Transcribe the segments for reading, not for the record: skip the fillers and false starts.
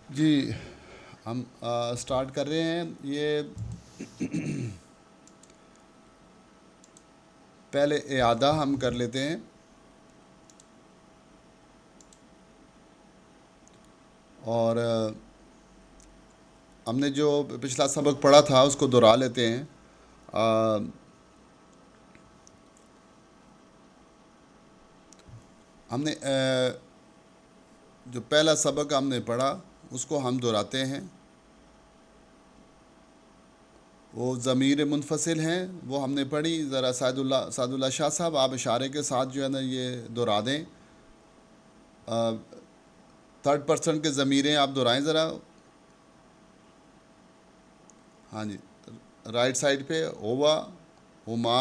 جی ہم سٹارٹ کر رہے ہیں. یہ پہلے اعادہ ہم کر لیتے ہیں اور ہم نے جو پچھلا سبق پڑھا تھا اس کو دہرا لیتے ہیں. ہم نے جو پہلا سبق ہم نے پڑھا اس کو ہم دہراتے ہیں. وہ ضمیر منفصل ہیں وہ ہم نے پڑھی. ذرا سعد اللہ شاہ صاحب آپ اشارے کے ساتھ جو ہے نا یہ دہرا دیں. تھرڈ پرسن کے ضمیریں آپ دہرائیں ذرا. ہاں جی رائٹ سائڈ پہ ہوا ہما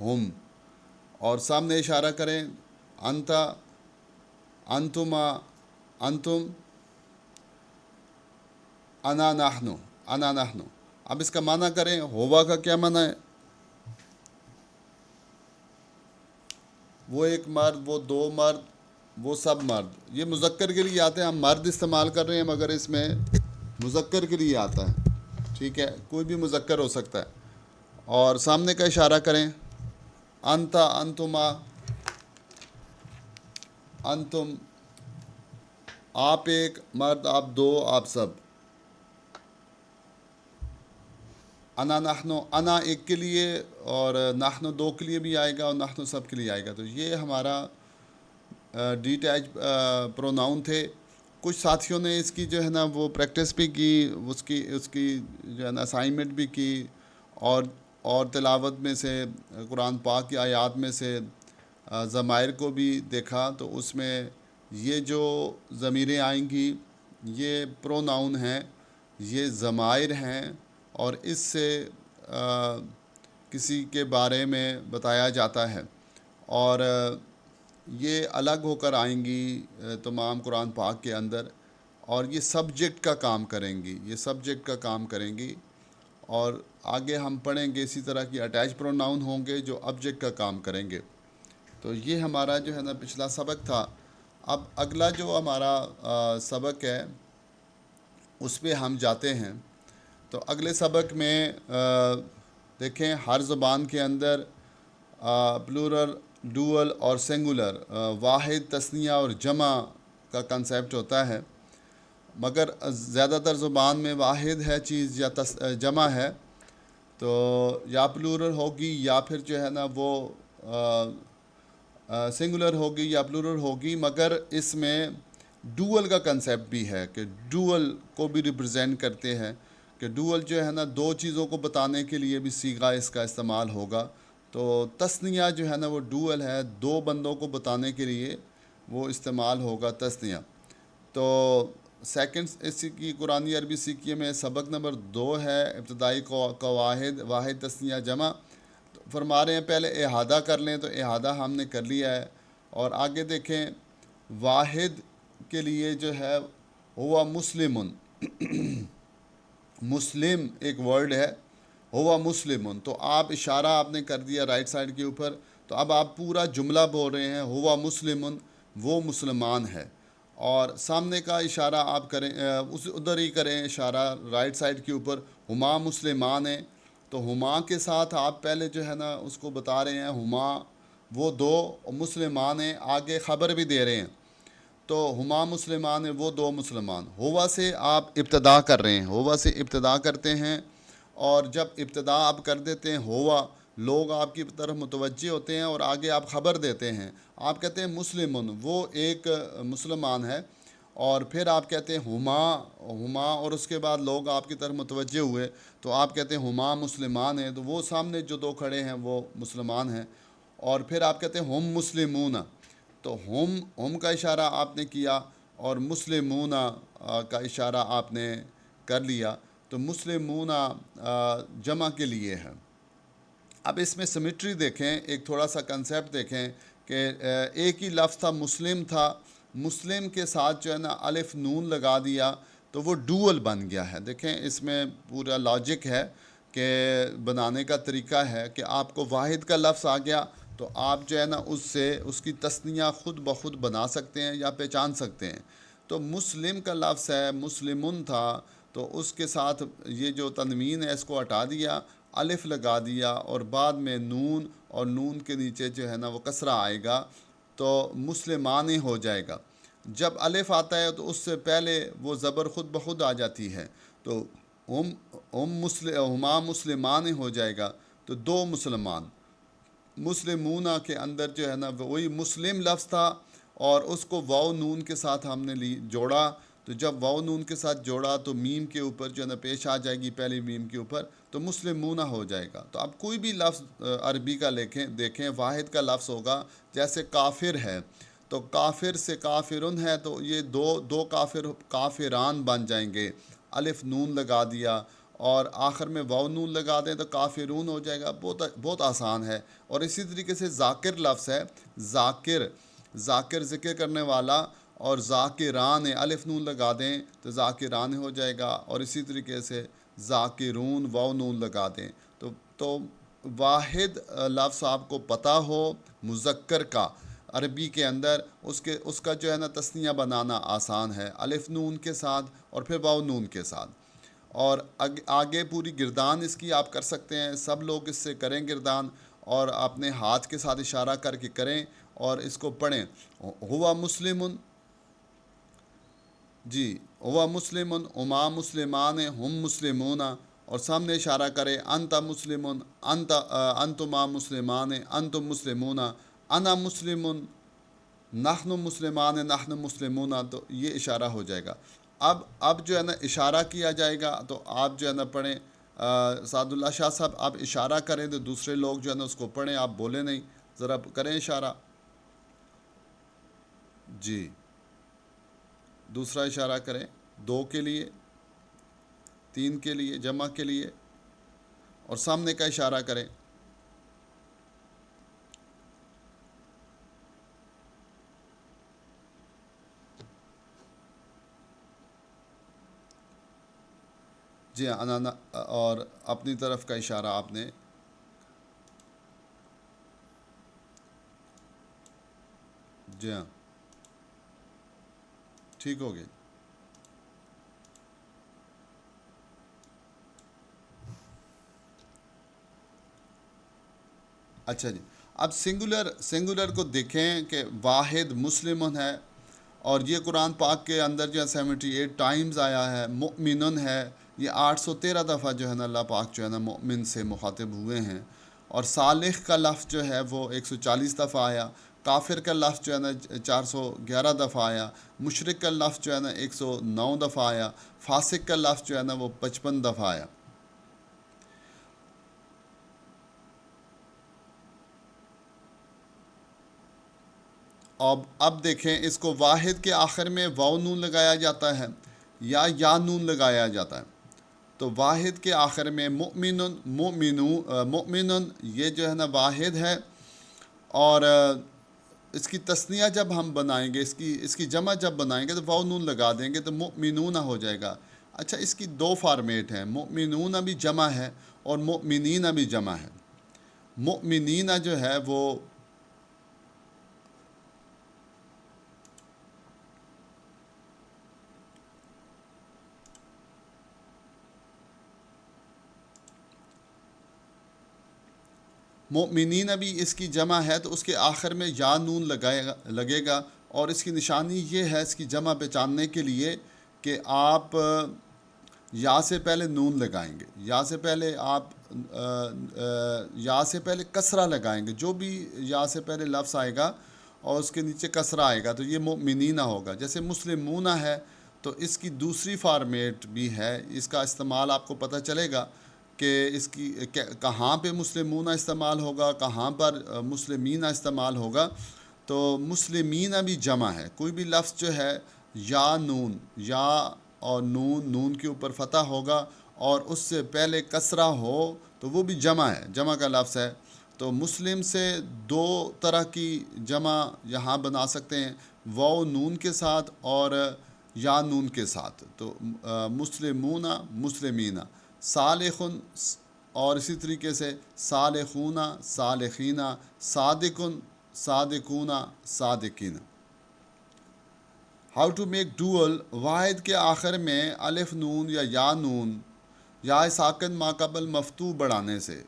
ہم اور سامنے اشارہ کریں انتا انتما انتم انا نحنو انا نحنو. اب اس کا معنی کریں ہوا کا کیا معنی ہے. وہ ایک مرد وہ دو مرد وہ سب مرد. یہ مذکر کے لیے آتے ہیں. ہم مرد استعمال کر رہے ہیں مگر اس میں مذکر کے لیے آتا ہے. ٹھیک ہے کوئی بھی مذکر ہو سکتا ہے. اور سامنے کا اشارہ کریں انتا انتما انتم. آپ ایک مرد آپ دو آپ سب. انا نحنو انا ایک کے لیے اور نحنو دو کے لیے بھی آئے گا اور نحنو سب کے لیے آئے گا. تو یہ ہمارا ڈیٹیچ پروناؤن تھے. کچھ ساتھیوں نے اس کی جو ہے نا وہ پریکٹس بھی کی. اس کی جو ہے نا اسائنمنٹ بھی کی اور تلاوت میں سے قرآن پاک کی آیات میں سے ضمائر کو بھی دیکھا. تو اس میں یہ جو ضمیریں آئیں گی یہ پروناؤن ہیں یہ ضمائر ہیں اور اس سے کسی کے بارے میں بتایا جاتا ہے. اور یہ الگ ہو کر آئیں گی تمام قرآن پاک کے اندر. اور یہ سبجیکٹ کا کام کریں گی یہ سبجیکٹ کا کام کریں گی. اور آگے ہم پڑھیں گے اسی طرح کی اٹیچ پروناؤن ہوں گے جو آبجیکٹ کا کام کریں گے. تو یہ ہمارا جو ہے نا پچھلا سبق تھا. اب اگلا جو ہمارا سبق ہے اس پہ ہم جاتے ہیں. تو اگلے سبق میں دیکھیں ہر زبان کے اندر پلورل ڈوئل اور سنگولر واحد تثنیہ اور جمع کا کنسیپٹ ہوتا ہے. مگر زیادہ تر زبان میں واحد ہے چیز یا جمع ہے. تو یا پلورل ہوگی یا پھر جو ہے نا وہ سنگولر ہوگی یا پلورل ہوگی. مگر اس میں ڈوئل کا کنسیپٹ بھی ہے کہ ڈوئل کو بھی ریپرزینٹ کرتے ہیں کہ ڈوئل جو ہے نا دو چیزوں کو بتانے کے لیے بھی صیغہ اس کا استعمال ہوگا. تو تثنیہ جو ہے نا وہ ڈوئل ہے دو بندوں کو بتانے کے لیے وہ استعمال ہوگا تثنیہ. تو سیکنڈ اس کی قرآنی عربی سیکھیے میں سبق نمبر 2 ہے ابتدائی قواعد واحد تثنیہ جمع. تو فرما رہے ہیں پہلے احاطہ کر لیں. تو احاطہ ہم نے کر لیا ہے. اور آگے دیکھیں واحد کے لیے جو ہے ہوا مسلمن مسلم ایک ورڈ ہے ہوا مسلمن. تو آپ اشارہ آپ نے کر دیا رائٹ سائڈ کے اوپر. تو اب آپ پورا جملہ بول رہے ہیں ہوا مسلمن وہ مسلمان ہے. اور سامنے کا اشارہ آپ کریں ادھر ہی کریں اشارہ رائٹ سائڈ کے اوپر ہما مسلمان ہیں. تو ہما کے ساتھ آپ پہلے جو ہے نا اس کو بتا رہے ہیں ہما وہ دو مسلمان ہیں. آگے خبر بھی دے رہے ہیں. تو ہما مسلمان ہیں وہ دو مسلمان. ہوا سے آپ ابتدا کر رہے ہیں ہوا سے ابتدا کرتے ہیں. اور جب ابتدا آپ کر دیتے ہیں ہوا لوگ آپ کی طرف متوجہ ہوتے ہیں اور آگے آپ خبر دیتے ہیں. آپ کہتے ہیں مسلمن وہ ایک مسلمان ہے. اور پھر آپ کہتے ہیں ہما اور اس کے بعد لوگ آپ کی طرف متوجہ ہوئے تو آپ کہتے ہیں ہما مسلمان ہیں. تو وہ سامنے جو دو کھڑے ہیں وہ مسلمان ہیں. اور پھر آپ کہتے ہیں ہم مسلمون. تو ہم کا اشارہ آپ نے کیا اور مسلمون کا اشارہ آپ نے کر لیا. تو مسلمون جمع کے لیے ہے. اب اس میں سمیٹری دیکھیں ایک تھوڑا سا کنسیپٹ دیکھیں کہ ایک ہی لفظ تھا مسلم تھا. مسلم کے ساتھ جو ہے نا الف نون لگا دیا تو وہ ڈوئل بن گیا ہے. دیکھیں اس میں پورا لاجک ہے کہ بنانے کا طریقہ ہے کہ آپ کو واحد کا لفظ آ گیا تو آپ جو ہے نا اس سے اس کی تثنیہ خود بخود بنا سکتے ہیں یا پہچان سکتے ہیں. تو مسلم کا لفظ ہے، مسلمن تھا، تو اس کے ساتھ یہ جو تنوین ہے اس کو ہٹا دیا، الف لگا دیا، اور بعد میں نون، اور نون کے نیچے جو ہے نا وہ کسرہ آئے گا، تو مسلمان ہو جائے گا۔ جب الف آتا ہے تو اس سے پہلے وہ زبر خود بخود آ جاتی ہے، تو ہما مسلمان ہو جائے گا، تو دو مسلمان۔ مسلمون کے اندر جو ہے نا وہی مسلم لفظ تھا، اور اس کو واو نون کے ساتھ ہم نے جوڑا، تو جب واو نون کے ساتھ جوڑا تو میم کے اوپر جو ہے نا پیش آ جائے گی، پہلی میم کے اوپر، تو مسلمون ہو جائے گا۔ تو اب کوئی بھی لفظ عربی کا دیکھیں واحد کا لفظ ہوگا، جیسے کافر ہے، تو کافر سے کافرن ہے، تو یہ دو کافران بن جائیں گے، الف نون لگا دیا، اور آخر میں واو نون لگا دیں تو کافرون ہو جائے گا۔ بہت آسان ہے۔ اور اسی طریقے سے ذاکر لفظ ہے، ذاکر ذکر کرنے والا، اور ذاکران الف نون لگا دیں تو ذاکران ہو جائے گا، اور اسی طریقے سے ذاکرون واو نون لگا دیں تو واحد لفظ آپ کو پتہ ہو مذکر کا عربی کے اندر، اس کا جو ہے نا تثنیہ بنانا آسان ہے، الف نون کے ساتھ اور پھر واو نون کے ساتھ۔ اور آگے پوری گردان اس کی آپ کر سکتے ہیں، سب لوگ اس سے کریں گردان، اور اپنے ہاتھ کے ساتھ اشارہ کر کے کریں اور اس کو پڑھیں۔ ہوا مسلمن، جی، ہوا مسلمن، ہما مسلمان، ہم مسلمون، اور سامنے اشارہ کرے، انت مسلمن، انتما مسلمان، انتم مسلمون، انا مسلمن، نحن مسلمان، نحن مسلمون، تو یہ اشارہ ہو جائے گا۔ اب جو ہے نا اشارہ کیا جائے گا، تو آپ جو ہے نا پڑھیں، سعد اللہ شاہ صاحب آپ اشارہ کریں تو دوسرے لوگ جو ہے نا اس کو پڑھیں، آپ بولیں نہیں، ذرا کریں اشارہ۔ جی، دوسرا اشارہ کریں، 2 کے لیے، 3 کے لیے، جمع کے لیے، اور سامنے کا اشارہ کریں۔ جی ہاں، اور اپنی طرف کا اشارہ آپ نے، جی ہاں، ٹھیک ہو گئی۔ اچھا جی، اب سنگولر کو دیکھیں کہ واحد مسلمن ہے، اور یہ قرآن پاک کے اندر جو ہے 78 ٹائمز آیا ہے۔ مؤمنن ہے، یہ 813 دفعہ جو ہے نا اللہ پاک جو ہے نا مؤمن سے مخاطب ہوئے ہیں۔ اور صالح کا لفظ جو ہے وہ 140 دفعہ آیا، کافر کا لفظ جو ہے نا 411 دفعہ آیا، مشرک کا لفظ جو ہے نا 109 دفعہ آیا، فاسق کا لفظ جو ہے نا وہ 55 دفعہ آیا۔ اب دیکھیں، اس کو واحد کے آخر میں واو نون لگایا جاتا ہے یا نون لگایا جاتا ہے۔ تو واحد کے آخر میں مؤمنون یہ جو ہے نا واحد ہے، اور اس کی تثنیہ جب ہم بنائیں گے، اس کی جمع جب بنائیں گے تو واو نون لگا دیں گے تو مؤمنون ہو جائے گا۔ اچھا، اس کی 2 فارمیٹ ہیں، مؤمنون بھی جمع ہے اور مؤمنین بھی جمع ہے۔ مؤمنین جو ہے وہ مؤمنین بھی اس کی جمع ہے، تو اس کے آخر میں یا نون لگے گا، اور اس کی نشانی یہ ہے اس کی جمع پہچاننے کے لیے کہ آپ یا سے پہلے نون لگائیں گے، یا سے پہلے یا سے پہلے کسرہ لگائیں گے، جو بھی یا سے پہلے لفظ آئے گا اور اس کے نیچے کسرہ آئے گا تو یہ مؤمنین ہوگا۔ جیسے مسلمون ہے تو اس کی دوسری فارمیٹ بھی ہے، اس کا استعمال آپ کو پتہ چلے گا کہ اس کی کہاں پہ مسلمون استعمال ہوگا، کہاں پر مسلمین استعمال ہوگا۔ تو مسلمین بھی جمع ہے، کوئی بھی لفظ جو ہے یا نون، یا اور نون کے اوپر فتح ہوگا اور اس سے پہلے کسرہ ہو تو وہ بھی جمع ہے، جمع کا لفظ ہے۔ تو مسلم سے 2 طرح کی جمع یہاں بنا سکتے ہیں، واو نون کے ساتھ اور یا نون کے ساتھ۔ تو مسلمون، مسلمین، صالحن، اور اسی طریقے سے صالحون، صالحین، صادقن، صادقون، صادقین۔ ہاؤ ٹو میک ڈوئل، واحد کے آخر میں الف نون یا نون یا ساکن ما قبل مفتوح بڑھانے سے.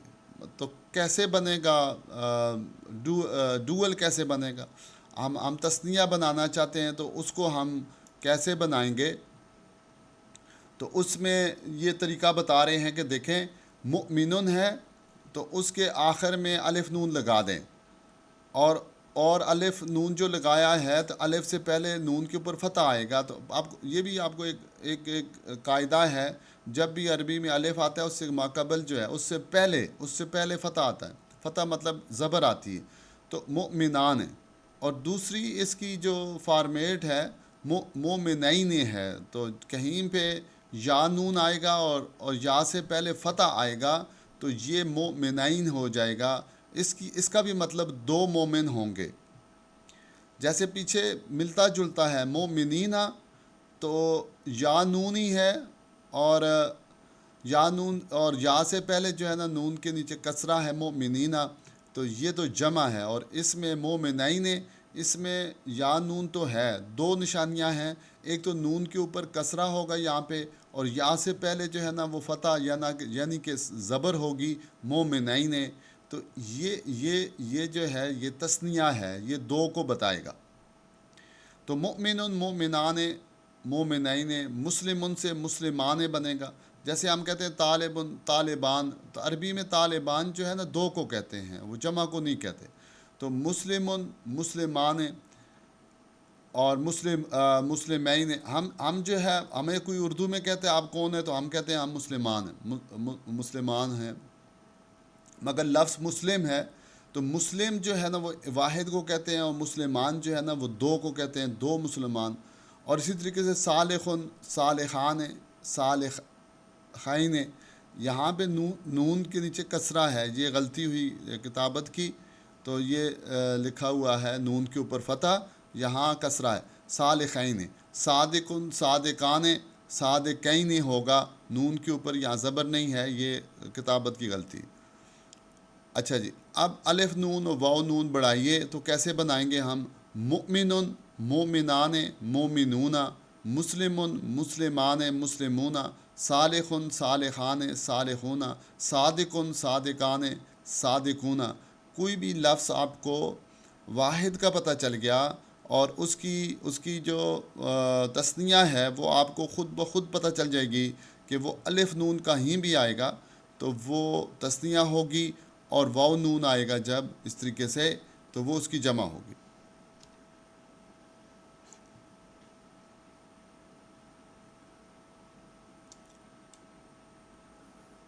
تو کیسے بنے گا ڈوئل کیسے بنے گا؟ ہم تثنیہ بنانا چاہتے ہیں تو اس کو ہم کیسے بنائیں گے؟ تو اس میں یہ طریقہ بتا رہے ہیں کہ دیکھیں مؤمنون ہے تو اس کے آخر میں الف نون لگا دیں، اور الف نون جو لگایا ہے تو الف سے پہلے نون کے اوپر فتح آئے گا. تو یہ بھی آپ کو ایک قاعدہ ہے، جب بھی عربی میں الف آتا ہے اس سے ماقبل جو ہے اس سے پہلے فتح آتا ہے. فتح مطلب زبر آتی ہے. تو مؤمنان ہے، اور دوسری اس کی جو فارمیٹ ہے مومنین ہے. تو کہیں پہ یا نون آئے گا اور یا سے پہلے فتح آئے گا تو یہ مومنین ہو جائے گا. اس کا بھی مطلب دو مومن ہوں گے. جیسے پیچھے ملتا جلتا ہے مومنینا، تو یا نون ہی ہے، اور یا نون اور یا سے پہلے جو ہے نا نون کے نیچے کسرہ ہے مومنینا، تو یہ تو جمع ہے. اور اس میں مومنین، اس میں یا نون تو ہے، دو نشانیاں ہیں. ایک تو نون کے اوپر کسرہ ہوگا یہاں پہ، اور یا سے پہلے جو ہے نا وہ فتح یعنی کہ زبر ہوگی مومنین. تو یہ جو ہے یہ تثنیہ ہے، یہ دو کو بتائے گا. تو مؤمنون مومنان، مومنین، مسلمن سے مسلمان بنے گا. جیسے ہم کہتے ہیں طالبان، تو عربی میں طالبان جو ہے نا دو کو کہتے ہیں، وہ جمع کو نہیں کہتے. تو مسلمن مسلمان اور مسلمین. ہم جو ہے ہمیں کوئی اردو میں کہتے ہیں آپ کون ہیں تو ہم کہتے ہیں ہم مسلمان ہیں، مگر لفظ مسلم ہے تو مسلم جو ہے نا وہ واحد کو کہتے ہیں، اور مسلمان جو ہے نا وہ دو کو کہتے ہیں، دو مسلمان. اور اسی طریقے سے صالحن، صالحان، صالحین. یہاں پہ نون کے نیچے کسرہ ہے، یہ غلطی ہوئی کتابت کی، تو یہ لکھا ہوا ہے نون کے اوپر فتح، یہاں کسرہ ہے. صالحین، صادقن، صادقان، صادقین ہوگا، نون کے اوپر یہاں زبر نہیں ہے، یہ کتابت کی غلطی. اچھا جی، اب الف نون و واو نون بڑھائیے تو کیسے بنائیں گے ہم؟ مؤمنون مومنان مومنون، مسلمن مسلمان مسلمون، صالحن صالحان صالحون، صادقن صادقان صادقون. کوئی بھی لفظ آپ کو واحد کا پتہ چل گیا اور اس کی جو تثنیہ ہے وہ آپ کو خود بخود پتہ چل جائے گی کہ وہ الف نون کہیں بھی آئے گا تو وہ تثنیہ ہوگی، اور واو نون آئے گا جب اس طریقے سے تو وہ اس کی جمع ہوگی.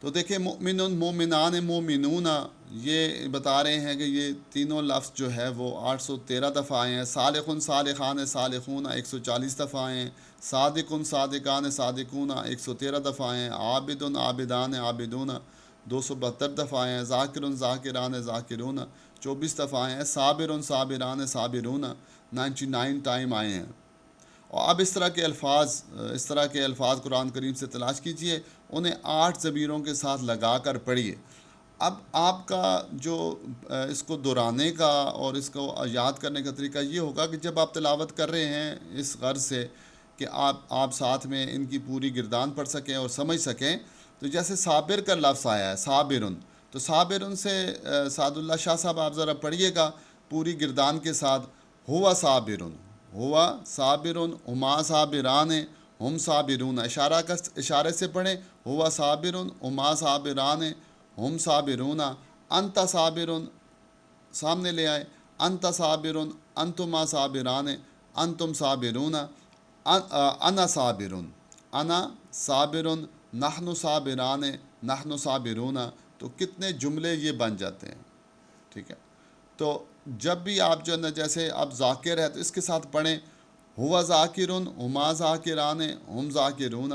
تو دیکھیں مؤمنون مومنان مومنون، یہ بتا رہے ہیں کہ یہ تینوں لفظ جو ہے وہ 813 دفعہ آئے ہیں. صالحن صالحان صالحون 140 دفعہ آئے ہیں. صادقن صادقان صادقون 113 دفعہ آئے ہیں. عابدن عابدان عابدون 272 دفعہ آئے ہیں. ذاکرن ذاکران ذاکرون 24 دفعہ آئے ہیں. صابرن صابران صابرون 99 ٹائم آئے ہیں. اور اب اس طرح کے الفاظ قرآن کریم سے تلاش کیجئے، انہیں 8 ضمیروں کے ساتھ لگا کر پڑھیے. اب آپ کا جو اس کو دہرانے کا اور اس کو یاد کرنے کا طریقہ یہ ہوگا کہ جب آپ تلاوت کر رہے ہیں اس غرض سے کہ آپ ساتھ میں ان کی پوری گردان پڑھ سکیں اور سمجھ سکیں. تو جیسے صابر کا لفظ آیا ہے صابرن، تو صابرن سے سعد اللہ شاہ صاحب آپ ذرا پڑھیے گا پوری گردان کے ساتھ. ہوا صابرن، ہوا صابرن، ہما صابران، ہم صابرون. اشارے سے پڑھیں. ہوا صابرن، ہما صابران، ہم صابرون. انت صابرن، سامنے لے آئے. انت صابرن، انتما صابران، انتم صابرون. انا صابرن، انا صابرن، نحن صابران، نحن صابرون. تو کتنے جملے یہ بن جاتے ہیں. ٹھیک ہے، تو جب بھی آپ جو ہے نا جیسے آپ ذاکر ہے تو اس کے ساتھ پڑھیں ہوا ذاکرن، ہما ذاکران، ہم ذاکرون.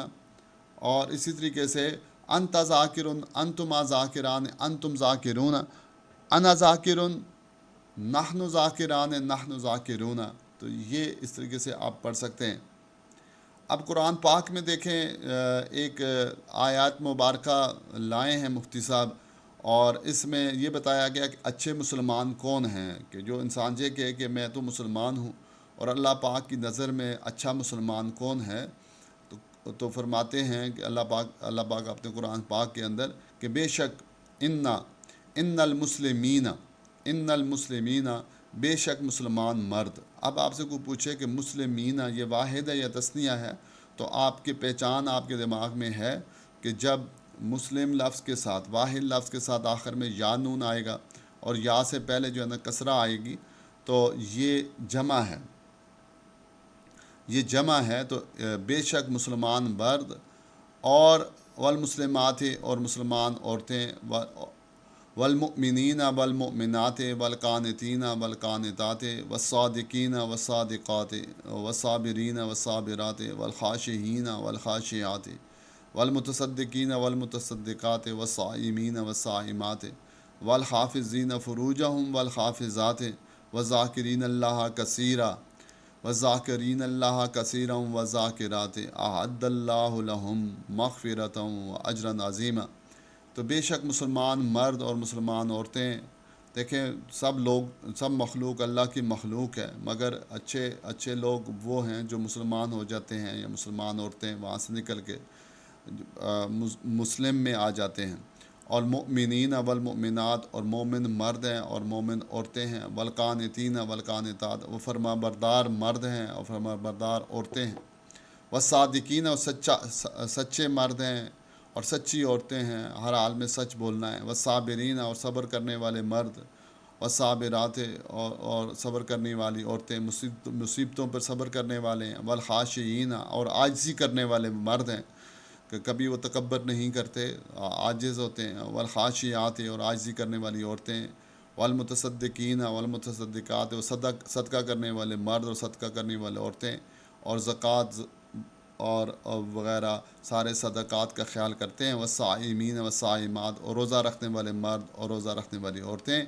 اور اسی طریقے سے انت ذاکرن، انتما ذاکران، انتم ذاکرون. انا ذاکرن، نحن ذاکران، نحن ذاکرون. تو یہ اس طریقے سے آپ پڑھ سکتے ہیں. اب قرآن پاک میں دیکھیں ایک آیات مبارکہ لائے ہیں مفتی صاحب، اور اس میں یہ بتایا گیا کہ اچھے مسلمان کون ہیں، کہ جو انسان یہ کہے کہ میں تو مسلمان ہوں اور اللہ پاک کی نظر میں اچھا مسلمان کون ہے؟ تو فرماتے ہیں کہ اللہ پاک اپنے قرآن پاک کے اندر کہ بے شک ان المسلمین بے شک مسلمان مرد. اب آپ سے کوئی پوچھے کہ مسلمین یہ واحد ہے یا تثنیہ ہے، تو آپ کی پہچان آپ کے دماغ میں ہے کہ جب مسلم لفظ کے ساتھ، واحد لفظ کے ساتھ آخر میں یا نون آئے گا اور یا سے پہلے جو ہے نا کسرہ آئے گی، تو یہ جمع ہے. یہ جمع ہے. تو بے شک مسلمان مرد اور والمسلمات اور مسلمان عورتیں، والمؤمنین والمؤمنات والقانتین والقانتات والصادقین والصادقات والصابرین والصابرات والخاشعین والخاشعات والمتصدقین والمتصدقات والصائمین والصائمات والحافظین فروجہم والحافظات والذاکرین اللہ کثیرا وَالذَّاكِرِينَ اللَّهَ كَثِيرًا وَالذَّاكِرَاتِ أَعَدَّ اللَّهُ لَهُمْ مَغْفِرَةً وَأَجْرًا عَظِيمًا. تو بے شک مسلمان مرد اور مسلمان عورتیں، دیکھیں سب مخلوق اللہ کی مخلوق ہے، مگر اچھے لوگ وہ ہیں جو مسلمان ہو جاتے ہیں، یا مسلمان عورتیں وہاں سے نکل کے مسلم میں آ جاتے ہیں. اور مؤمنین والمؤمنات اور مومن مرد ہیں اور مومن عورتیں ہیں. والقانتین والقانتات وہ فرما بردار مرد ہیں اور فرما بردار عورتیں ہیں. والصادقین اور سچے مرد ہیں اور سچی عورتیں ہیں، ہر حال میں سچ بولنا ہے. والصابرین اور صبر کرنے والے مرد. والصابرات اور صبر کرنے والی عورتیں، مصیبتوں پر صبر کرنے والے ہیں. والخاشعین اور عاجزی کرنے والے مرد ہیں کہ کبھی وہ تکبر نہیں کرتے، عاجز ہوتے ہیں. والخاشعات اور عاجزی کرنے والی عورتیں. والمتصدقین والمتصدقات اور صدقہ کرنے والے مرد اور صدقہ کرنے والے عورتیں. اور زکوٰۃ اور وغیرہ سارے صدقات کا خیال کرتے ہیں. والصائمین والصائمات اور روزہ رکھنے والے مرد اور روزہ رکھنے والی عورتیں.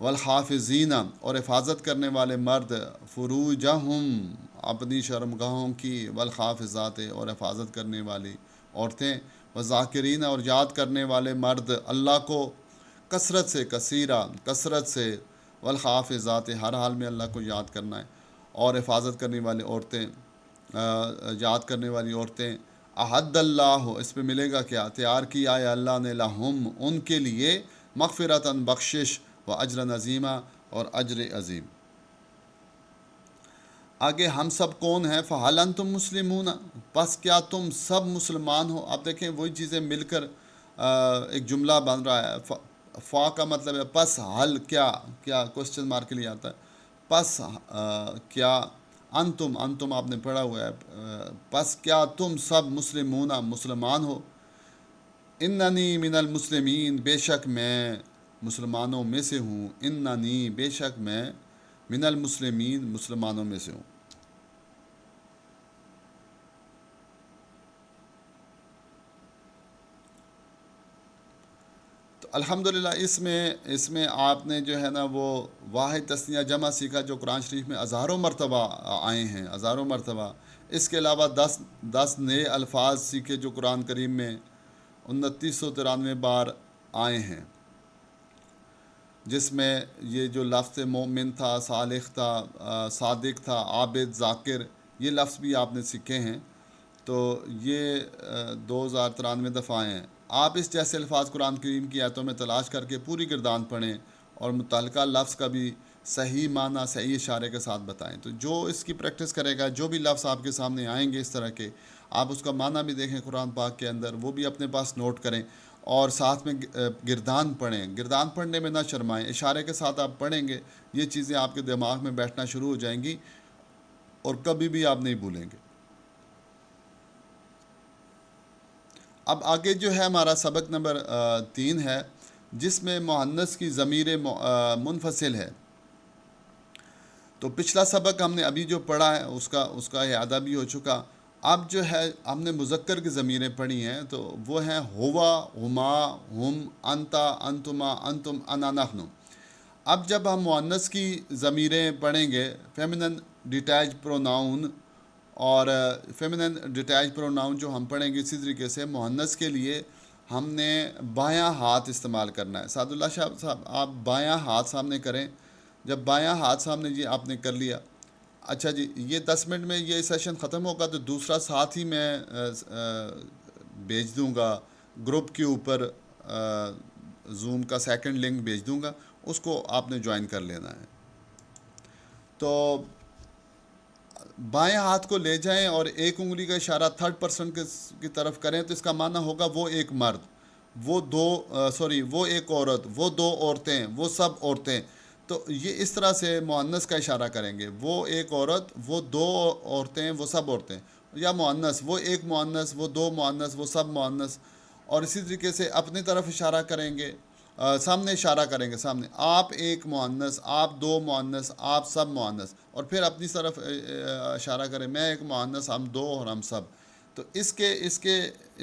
والحافظین اور حفاظت کرنے والے مرد. فروجہم اپنی شرمگاہوں کی. والحافظات اور حفاظت کرنے والی عورتیں. وذاکرین اور یاد کرنے والے مرد اللہ کو کثرت سے. والحافظات ہر حال میں اللہ کو یاد کرنا ہے. اور حفاظت کرنے والی عورتیں، یاد کرنے والی عورتیں. احد اللہ، اس پہ ملے گا کیا؟ تیار کیا ہے اللہ نے، لہم ان کے لیے، مغفرتاً بخشش، و اجرا عظیمہ اور اجر عظیم. آگے ہم سب کون ہیں؟ فَهَلْ أَنْتُمْ مُسْلِمُونَ، پس کیا تم سب مسلمان ہو؟ آپ دیکھیں وہی چیزیں مل کر ایک جملہ بن رہا ہے. فا کا مطلب ہے پس، حل کیا کوسچن مارک کے لیے آتا ہے. پس کیا، انتم آپ نے پڑھا ہوا ہے، پس کیا تم سب مسلمان ہو. اننی من المسلمین، بے شک میں مسلمانوں میں سے ہوں. اننی بے شک میں من المسلمین مسلمانوں میں سے ہوں. تو الحمدللہ اس میں آپ نے جو ہے نا وہ واحد تثنیہ جمع سیکھا جو قرآن شریف میں ہزاروں مرتبہ آئے ہیں، ہزاروں مرتبہ. اس کے علاوہ 10 نئے الفاظ سیکھے جو قرآن کریم میں 2993 بار آئے ہیں، جس میں یہ جو لفظ مومن تھا، صالح تھا، صادق تھا، عابد، ذاکر، یہ لفظ بھی آپ نے سیکھے ہیں. تو یہ 2093 دفعہ آئے ہیں. آپ اس جیسے الفاظ قرآن کریم کی آیتوں میں تلاش کر کے پوری گردان پڑھیں اور متعلقہ لفظ کا بھی صحیح معنی صحیح اشارے کے ساتھ بتائیں. تو جو اس کی پریکٹس کرے گا، جو بھی لفظ آپ کے سامنے آئیں گے اس طرح کے، آپ اس کا معنی بھی دیکھیں قرآن پاک کے اندر، وہ بھی اپنے پاس نوٹ کریں اور ساتھ میں گردان پڑھیں. گردان پڑھنے میں نہ شرمائیں، اشارے کے ساتھ آپ پڑھیں گے، یہ چیزیں آپ کے دماغ میں بیٹھنا شروع ہو جائیں گی اور کبھی بھی آپ نہیں بھولیں گے. اب آگے جو ہے ہمارا سبق نمبر 3 ہے، جس میں مؤنث کی ضمیر منفصل ہے. تو پچھلا سبق ہم نے ابھی جو پڑھا ہے اس کا اعادہ بھی ہو چکا. اب جو ہے ہم نے مذکر کی ضمیریں پڑھی ہیں، تو وہ ہیں ہوا، ہما، ہم، انتا، انتما، انتم، انا، نحن. اب جب ہم مؤنث کی ضمیریں پڑھیں گے، فیمنن ڈیٹیچ پروناؤن اور فیمنن ڈیٹیچ پروناؤن جو ہم پڑھیں گے، اسی طریقے سے مؤنث کے لیے ہم نے بایاں ہاتھ استعمال کرنا ہے. سعد اللہ صاحب آپ بایاں ہاتھ سامنے کریں. جب بایاں ہاتھ سامنے آپ نے کر لیا، اچھا جی، یہ 10 منٹ میں یہ سیشن ختم ہوگا تو دوسرا ساتھ ہی میں بھیج دوں گا گروپ کے اوپر، زوم کا سیکنڈ لنک بھیج دوں گا، اس کو آپ نے جوائن کر لینا ہے۔ تو بائیں ہاتھ کو لے جائیں اور ایک انگلی کا اشارہ تھرڈ پرسن کی طرف کریں تو اس کا معنی ہوگا وہ ایک مرد، وہ دو وہ ایک عورت، وہ دو عورتیں، وہ سب عورتیں۔ تو یہ اس طرح سے مؤنث کا اشارہ کریں گے، وہ ایک عورت، وہ دو عورتیں، وہ سب عورتیں، یا مؤنث وہ ایک مؤنث، وہ دو مؤنث، وہ سب مؤنث۔ اور اسی طریقے سے اپنی طرف اشارہ کریں گے، سامنے اشارہ کریں گے، سامنے آپ ایک مؤنث، آپ دو مؤنث، آپ سب مؤنث، اور پھر اپنی طرف اشارہ کریں، میں ایک مؤنث، ہم دو اور ہم سب۔ تو اس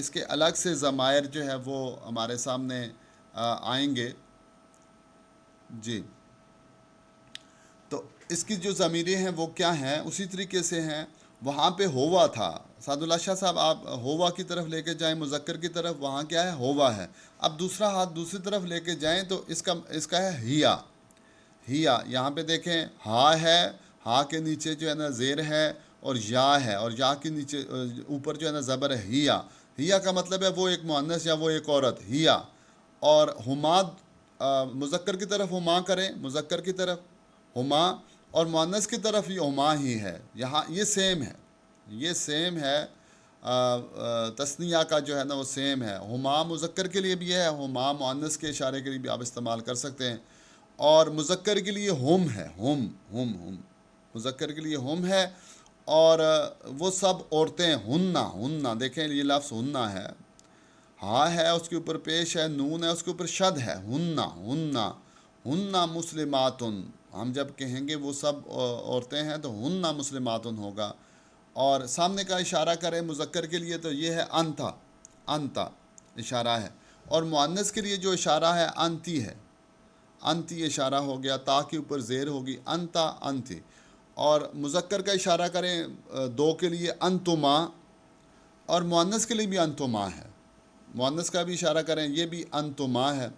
کے الگ سے ضمائر جو ہے وہ ہمارے سامنے آئیں گے جی۔ تو اس کی جو ضمیریں ہیں وہ کیا ہیں، اسی طریقے سے ہیں۔ وہاں پہ ہوا تھا، سعد اللہ شاہ صاحب آپ ہوا کی طرف لے کے جائیں، مذکر کی طرف، وہاں کیا ہے، ہوا ہے۔ اب دوسرا ہاتھ دوسری طرف لے کے جائیں تو اس کا ہے ہیا، ہیا۔ یہاں پہ دیکھیں ہا ہے، ہا کے نیچے جو ہے نا زیر ہے، اور یا ہے، اور یا کے نیچے اوپر جو ہے نا زبر ہے، ہیا۔ ہیا کا مطلب ہے وہ ایک مؤنث یا وہ ایک عورت، ہیا۔ اور ہما، مذکر کی طرف ہما کریں، مذکر کی طرف ہما، اور مؤنث کی طرف یہ ہما ہی ہے۔ یہاں یہ سیم ہے، یہ سیم ہے، تثنیہ کا جو ہے نا وہ سیم ہے۔ ہما مذکر کے لیے بھی ہے، ہما مؤنث کے اشارے کے لیے بھی آپ استعمال کر سکتے ہیں۔ اور مذکر کے لیے ہم ہے، ہم مذکر کے لیے ہم ہے۔ اور وہ سب عورتیں، ہننا، دیکھیں یہ لفظ ہننا ہے، ہا ہے اس کے اوپر پیش ہے، نون ہے اس کے اوپر شد ہے، ہننا مسلماتن۔ ہم جب کہیں گے وہ سب عورتیں ہیں تو ہننا مسلماتن ہوگا۔ اور سامنے کا اشارہ کریں مذکر کے لیے تو یہ ہے انتا اشارہ ہے، اور مؤنث کے لیے جو اشارہ ہے انتی ہے، انتی اشارہ ہو گیا، تا کے اوپر زیر ہوگی، انتا انتی۔ اور مذکر کا اشارہ کریں دو کے لیے انتما، اور مؤنث کے لیے بھی انتما ہے، مؤنث کا بھی اشارہ کریں یہ بھی انتما ہے۔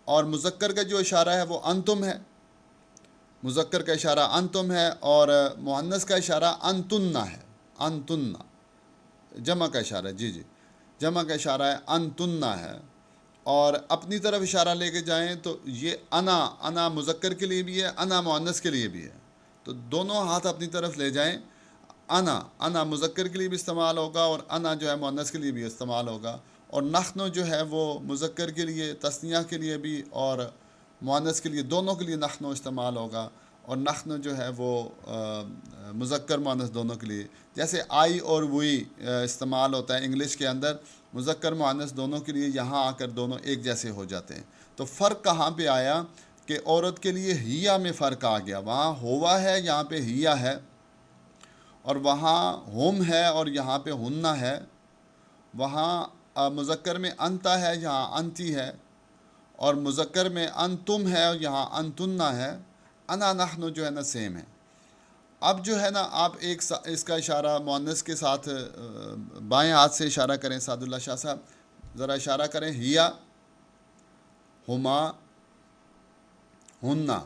اور مذکر کا جو اشارہ ہے وہ انتم ہے، مذکر کا اشارہ انتم ہے، اور مؤنث کا اشارہ انتننا ہے، انتننا۔ جمع کا اشارہ جی، جمع کا اشارہ ہے انتننا ہے۔ اور اپنی طرف اشارہ لے کے جائیں تو یہ انا مذکر کے لیے بھی ہے، انا مؤنث کے لیے بھی ہے، تو دونوں ہاتھ اپنی طرف لے جائیں۔ انا مذکر کے لیے بھی استعمال ہوگا، اور انا جو ہے مؤنث کے لیے بھی استعمال ہوگا۔ اور نحن جو ہے وہ مذکر کے لیے، تثنیہ کے لیے بھی اور مؤنث کے لیے، دونوں کے لیے نحن استعمال ہوگا۔ اور نحن جو ہے وہ مذکر مؤنث دونوں کے لیے، جیسے آئی اور وی استعمال ہوتا ہے انگلش کے اندر، مذکر مؤنث دونوں کے لیے، یہاں آ کر دونوں ایک جیسے ہو جاتے ہیں۔ تو فرق کہاں پہ آیا کہ عورت کے لیے ہیا میں فرق آ گیا، وہاں ہوا ہے، یہاں پہ ہیا ہے، اور وہاں ہم ہے اور یہاں پہ ہننا ہے، وہاں مذکر میں انتا ہے، یہاں انتی ہے، اور مذکر میں انتم ہے اور یہاں انتننا ہے۔ انا نحن جو ہے نا سیم ہے۔ اب جو ہے نا آپ اس کا اشارہ مؤنث کے ساتھ بائیں ہاتھ سے اشارہ کریں، سعد اللہ شاہ صاحب ذرا اشارہ کریں، ہیا، ہما، ہننا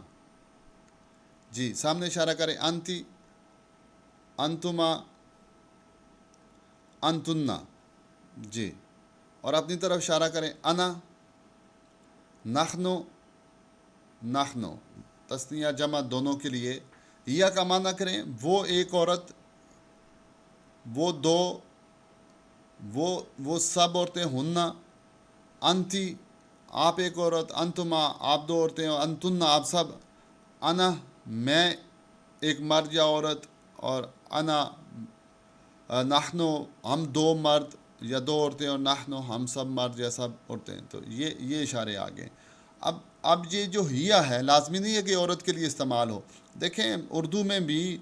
جی، سامنے اشارہ کریں، انتی، انتما، انتننا جی، اور اپنی طرف اشارہ کریں، انا، نحنو تثنیہ جمع دونوں کے لیے۔ ہیا کا معنی کریں وہ ایک عورت، وہ دو، وہ سب عورتیں، ہننا، انتی آپ ایک عورت، انتما آپ دو عورتیں، اور انتننا آپ سب۔ انا میں ایک مرد یا عورت، اور انا نحنو ہم دو مرد یا دو عورتیں، اور نحنو ہم سب مرد یا سب عورتیں۔ تو یہ اشارے آگے۔ اب یہ جو ہیا ہے لازمی نہیں ہے کہ عورت کے لیے استعمال ہو۔ دیکھیں اردو میں بھی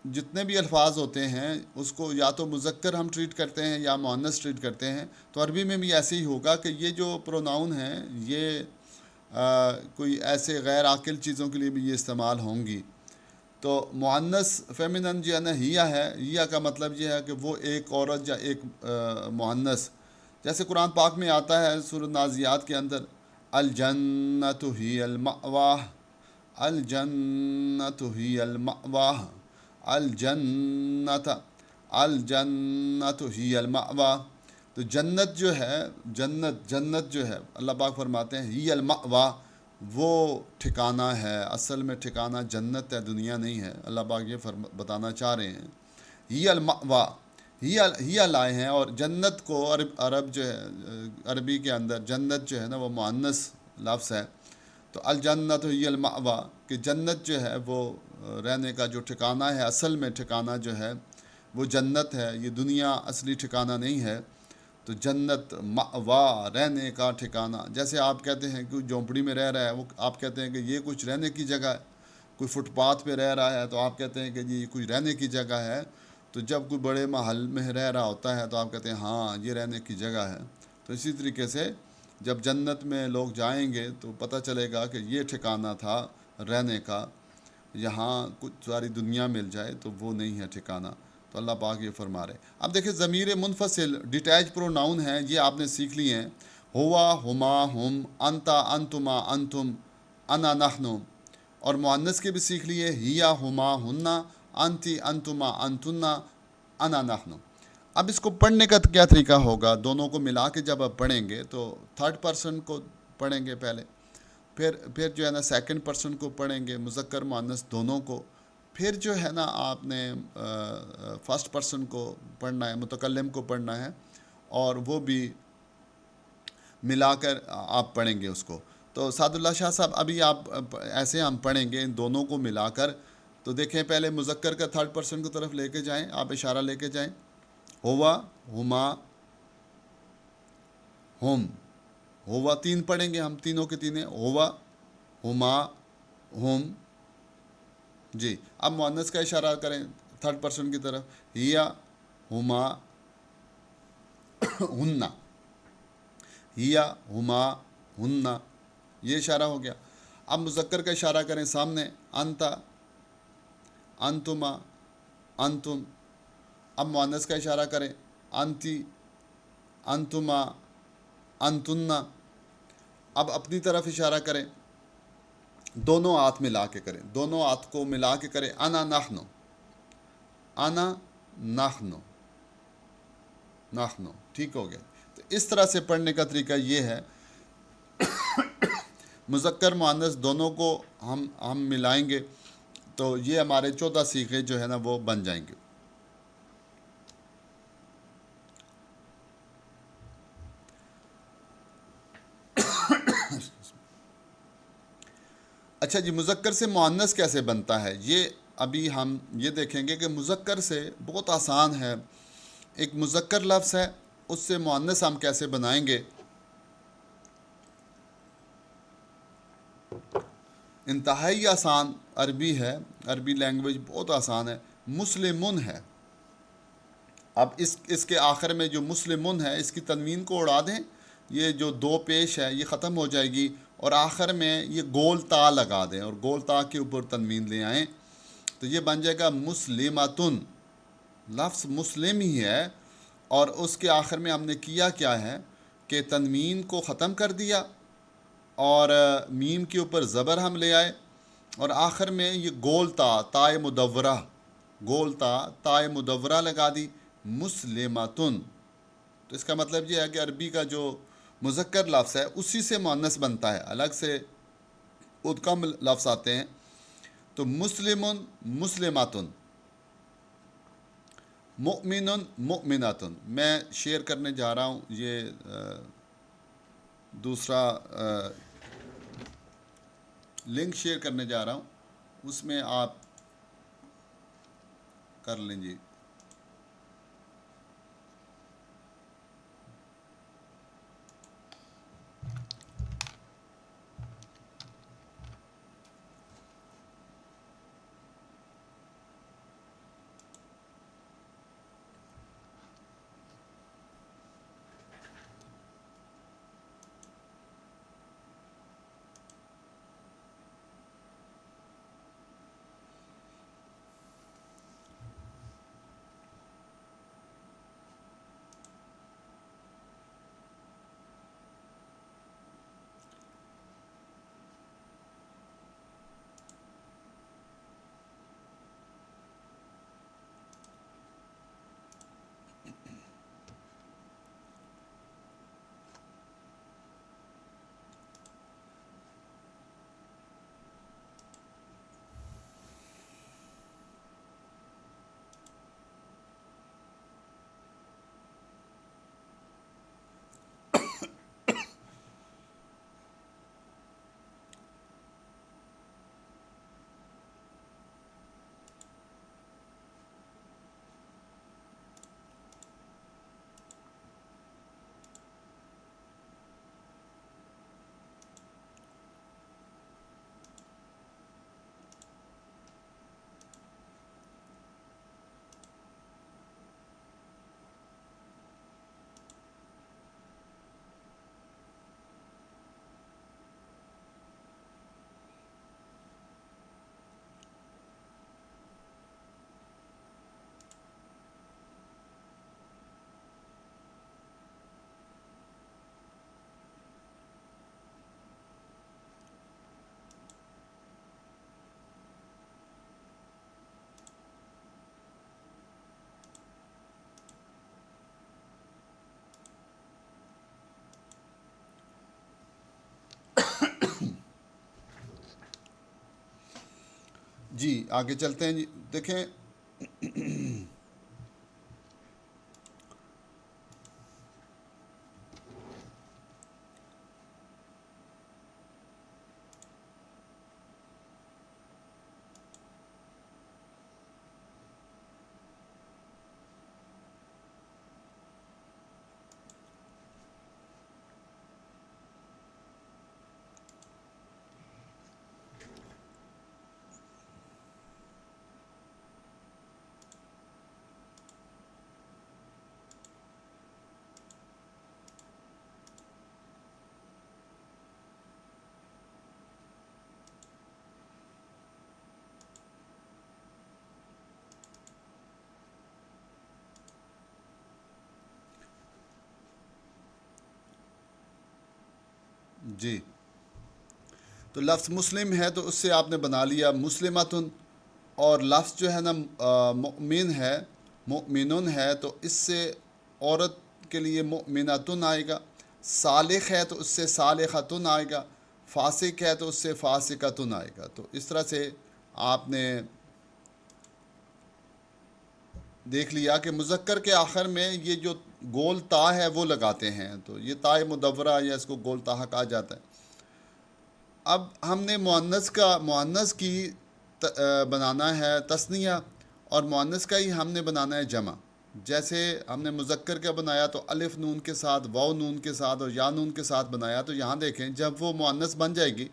جتنے بھی الفاظ ہوتے ہیں اس کو یا تو مذکر ہم ٹریٹ کرتے ہیں یا مؤنث ٹریٹ کرتے ہیں، تو عربی میں بھی ایسے ہی ہوگا کہ یہ جو پروناؤن ہیں یہ کوئی ایسے غیر عاقل چیزوں کے لیے بھی یہ استعمال ہوں گی۔ تو مؤنث فیمینن جو ہے نا ہیا ہے، ہیا کا مطلب یہ ہے کہ وہ ایک عورت یا ایک مؤنث، جیسے قرآن پاک میں آتا ہے سورۃ نازیات کے اندر، الجنۃ ہی المأواہ، الجنۃ ہی المأواہ، الجنت الجنت ہی المأوا، تو جنت جو ہے، جنت جو ہے اللہ پاک فرماتے ہیں ہی المأوا، وہ ٹھکانہ ہے، اصل میں ٹھکانہ جنت ہے، دنیا نہیں ہے۔ اللہ پاک یہ بتانا چاہ رہے ہیں ہی المأوا، ہی لائے ہیں، اور جنت کو عرب جو ہے، عربی کے اندر جنت جو ہے نا وہ مؤنث لفظ ہے، تو الجنت ہی المأوا، کہ جنت جو ہے وہ رہنے کا جو ٹھکانہ ہے، اصل میں ٹھکانہ جو ہے وہ جنت ہے، یہ دنیا اصلی ٹھکانہ نہیں ہے۔ تو جنت مأوا، رہنے کا ٹھکانہ، جیسے آپ کہتے ہیں کہ جھونپڑی میں رہ رہا ہے، وہ آپ کہتے ہیں کہ یہ کچھ رہنے کی جگہ ہے، کوئی فٹ پاتھ پہ رہ رہا ہے تو آپ کہتے ہیں کہ جی یہ کچھ رہنے کی جگہ ہے، تو جب کوئی بڑے محل میں رہ رہا ہوتا ہے تو آپ کہتے ہیں ہاں یہ رہنے کی جگہ ہے۔ تو اسی طریقے سے جب جنت میں لوگ جائیں گے تو پتہ چلے گا کہ یہ ٹھکانہ تھا رہنے کا، یہاں کچھ ساری دنیا مل جائے تو وہ نہیں ہے ٹھکانہ۔ تو اللہ پاک یہ فرما رہے۔ اب دیکھیں ضمیر منفصل ڈیٹیچ پروناؤن ہیں، یہ آپ نے سیکھ لی ہیں، ہوا ہما ہم، انتا انتما انتم، انا نحنو، اور مؤنث کے بھی سیکھ لیے، ہیا ہما ہننا، انتی انتما انتنا، انا نحنو۔ اب اس کو پڑھنے کا کیا طریقہ ہوگا؟ دونوں کو ملا کے جب آپ پڑھیں گے تو تھرڈ پرسن کو پڑھیں گے پہلے، پھر جو ہے نا سیکنڈ پرسن کو پڑھیں گے، مذکر مؤنث دونوں کو، پھر جو ہے نا آپ نے فرسٹ پرسن کو پڑھنا ہے، متکلم کو پڑھنا ہے، اور وہ بھی ملا کر آپ پڑھیں گے اس کو۔ تو سعد اللہ شاہ صاحب ابھی آپ ایسے ہم پڑھیں گے ان دونوں کو ملا کر، تو دیکھیں پہلے مذکر کا تھرڈ پرسن کی طرف لے کے جائیں، آپ اشارہ لے کے جائیں، ہوا ہما ہم، ہوا تین پڑھیں گے ہم، تینوں کے تینے، ہوا ہما ہم، جی۔ اب مؤنث کا اشارہ کریں تھرڈ پرسن کی طرف، ہیا ہما ہننا، ہیا ہما ہننا، یہ اشارہ ہو گیا۔ اب مذکر کا اشارہ کریں سامنے، انتا انتما انتم، اب مؤنث کا اشارہ کریں، انتی انتما انتنا، اب اپنی طرف اشارہ کریں، دونوں ہاتھ ملا کے کریں، دونوں ہاتھ کو ملا کے کریں، انا نحنو، انا نحنو، نحنو، ٹھیک ہو گیا۔ تو اس طرح سے پڑھنے کا طریقہ یہ ہے، مذکر مؤنث دونوں کو ہم ملائیں گے تو یہ ہمارے 14 صیغے جو ہے نا وہ بن جائیں گے۔ اچھا جی، مذکر سے مؤنث کیسے بنتا ہے؟ یہ ابھی ہم یہ دیکھیں گے کہ مذکر سے بہت آسان ہے، ایک مذکر لفظ ہے، اس سے مؤنث ہم کیسے بنائیں گے؟ انتہائی آسان عربی ہے، عربی لینگویج بہت آسان ہے، مسلمن ہے۔ اب اس کے آخر میں جو مسلمن ہے، اس کی تنوین کو اڑا دیں، یہ جو دو پیش ہے یہ ختم ہو جائے گی، اور آخر میں یہ گول تا لگا دیں اور گول تا کے اوپر تنوین لے آئیں، تو یہ بن جائے گا مسلمتن، لفظ مسلم ہی ہے، اور اس کے آخر میں ہم نے کیا کیا ہے کہ تنوین کو ختم کر دیا، اور میم کے اوپر زبر ہم لے آئے، اور آخر میں یہ گول تا، تائے مدورہ، گول تا تائے مدورہ لگا دی، مسلمتن۔ تو اس کا مطلب یہ ہے کہ عربی کا جو مذکر لفظ ہے اسی سے مؤنث بنتا ہے، الگ سے بہت کم لفظ آتے ہیں۔ تو مسلمن مسلماتن، مؤمن مؤمناتن۔ میں شیئر کرنے جا رہا ہوں یہ دوسرا لنک شیئر کرنے جا رہا ہوں، اس میں آپ کر لیں جی۔ جی آگے چلتے ہیں جی دیکھیں جی تو لفظ مسلم ہے تو اس سے آپ نے بنا لیا مسلمتن، اور لفظ جو ہے نا مؤمن ہے، مؤمنن ہے، تو اس سے عورت کے لیے مؤمنتن آئے گا، صالح ہے تو اس سے صالحتن آئے گا، فاسق ہے تو اس سے فاسقتن آئے گا۔ تو اس طرح سے آپ نے دیکھ لیا کہ مذکر کے آخر میں یہ جو گول تا ہے وہ لگاتے ہیں، تو یہ تائے مدورہ یا اس کو گول تا کہا جاتا ہے۔ اب ہم نے مؤنث کی بنانا ہے تثنیہ، اور مؤنث کا ہی ہم نے بنانا ہے جمع۔ جیسے ہم نے مذکر کا بنایا تو الف نون کے ساتھ، واو نون کے ساتھ اور یا نون کے ساتھ بنایا، تو یہاں دیکھیں جب وہ مؤنث بن جائے گی،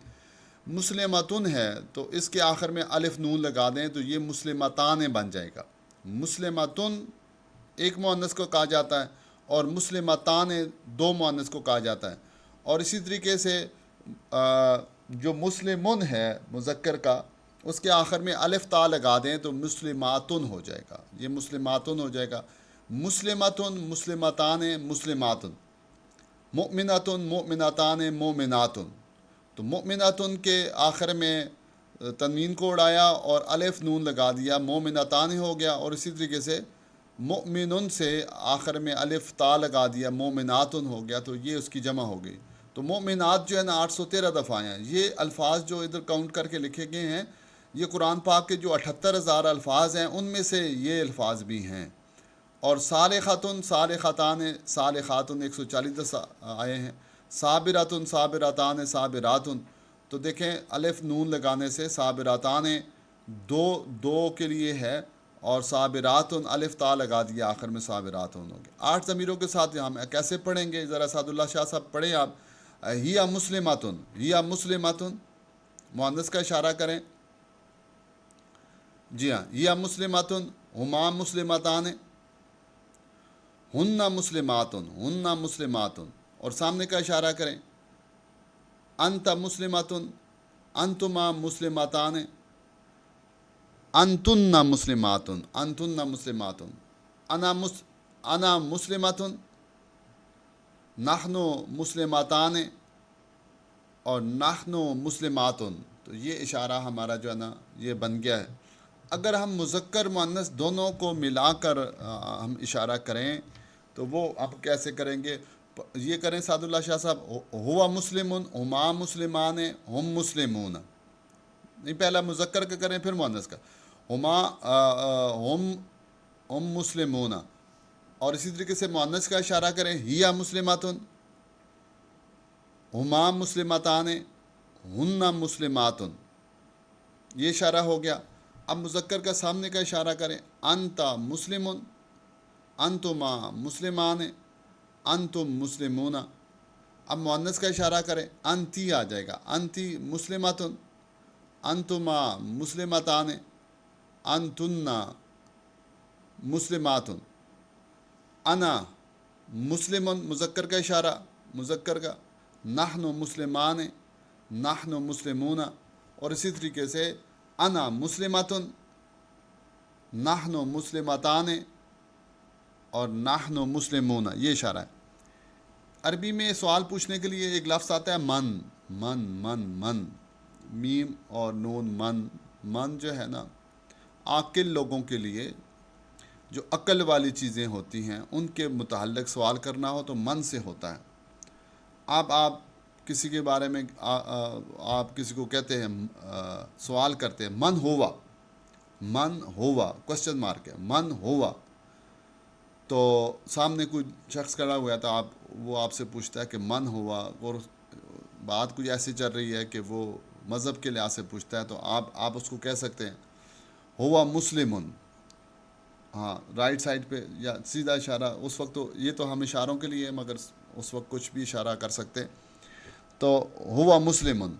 مسلمتن ہے تو اس کے آخر میں الف نون لگا دیں تو یہ مسلمتان بن جائے گا۔ مسلمتن ایک مؤنث کو کہا جاتا ہے اور مسلمتان دو مؤنث کو کہا جاتا ہے۔ اور اسی طریقے سے جو مسلمن ہے مذکر کا، اس کے آخر میں الف تا لگا دیں تو مسلماتن ہو جائے گا، یہ مسلماتن ہو جائے گا۔ مسلمتن، مسلمتان، مسلماتن، مؤمنتن، مؤمنتان، مومناتن۔ تو مؤمنتن کے آخر میں تنوین کو اڑایا اور الف نون لگا دیا، مومنتان ہو گیا، اور اسی طریقے سے مؤمنن سے آخر میں الف تا لگا دیا، مومناتن ہو گیا، تو یہ اس کی جمع ہو گئی۔ تو مومنات جو ہے نا 813 دفعہ ہیں۔ یہ الفاظ جو ادھر کاؤنٹ کر کے لکھے گئے ہیں، یہ قرآن پاک کے جو 78,000 الفاظ ہیں ان میں سے یہ الفاظ بھی ہیں۔ اور صالحتن، صالحتان، صالحاتن 140 دفعہ آئے ہیں۔ صابراتن، صابراتان، صابراتن، تو دیکھیں الف نون لگانے سے صابراتان دو کے لیے ہے، اور صابراتن الف تا لگا دیا آخر میں صابراتن ہو گیا۔ 8 ضمیروں کے ساتھ ہم کیسے پڑھیں گے؟ ذرا سعد اللہ شاہ صاحب پڑھیں آپ۔ ہیا مسلماتن، ہیا مسلماتن، مؤنث کا اشارہ کریں۔ جی ہاں، ہیا مسلماتن، ہما مسلمتان، ہن مسلماتن، ہن مسلماتن، اور سامنے کا اشارہ کریں۔ انت مسلماتن، انتما مسلمتان، انتن مسلماتن، انتن مسلماتن، انا مسلماتن، نحن مسلماتان، اور نحن مسلماتن۔ تو یہ اشارہ ہمارا جو ہے نا یہ بن گیا ہے۔ اگر ہم مذکر مؤنث دونوں کو ملا کر ہم اشارہ کریں تو وہ اب کیسے کریں گے؟ یہ کریں سعد اللہ شاہ صاحب، ہوا مسلمن، ہما مسلمان، ہم مسلمون، نہیں پہلا مذکر کا کریں پھر مؤنث کا، ہما ہم مسلمون، اور اسی طریقے سے مؤنث کا اشارہ کریں، ہیا مسلماتن، ہما مسلمتان، ہن مسلماتن، یہ اشارہ ہو گیا۔ اب مذکر کا سامنے کا اشارہ کریں، انتا مسلمن، انتما مسلمان، انتم مسلمون۔ اب مؤنث کا اشارہ کریں، انتی آ جائے گا، انتی مسلماتن، انتما مسلمتان، انتن مسلماتن، انا مسلمن، مذکر کا اشارہ مذکر کا، نحن مسلمان، نحن مسلمون، اور اسی طریقے سے انا مسلمتن، نحن مسلمتان، اور نحن مسلمون، یہ اشارہ ہے۔ عربی میں سوال پوچھنے کے لیے ایک لفظ آتا ہے من، من من من، میم اور نون، من۔ من جو ہے نا عاقل لوگوں کے لیے، جو عقل والی چیزیں ہوتی ہیں ان کے متعلق سوال کرنا ہو تو من سے ہوتا ہے۔ آپ کسی کے بارے میں آپ کسی کو کہتے ہیں، سوال کرتے ہیں من ہوا، من ہوا کوشچن مارک ہے، من ہوا. تو سامنے کوئی شخص کھڑا ہوا تھا، وہ آپ سے پوچھتا ہے کہ من ہوا، اور بات کچھ ایسی چل رہی ہے کہ وہ مذہب کے لحاظ سے پوچھتا ہے، تو آپ اس کو کہہ سکتے ہیں ہوا مسلمن. ہاں، رائٹ سائڈ پہ یا سیدھا اشارہ. اس وقت تو یہ تو ہم اشاروں کے لیے، مگر اس وقت کچھ بھی اشارہ کر سکتے. تو ہوا مسلمن،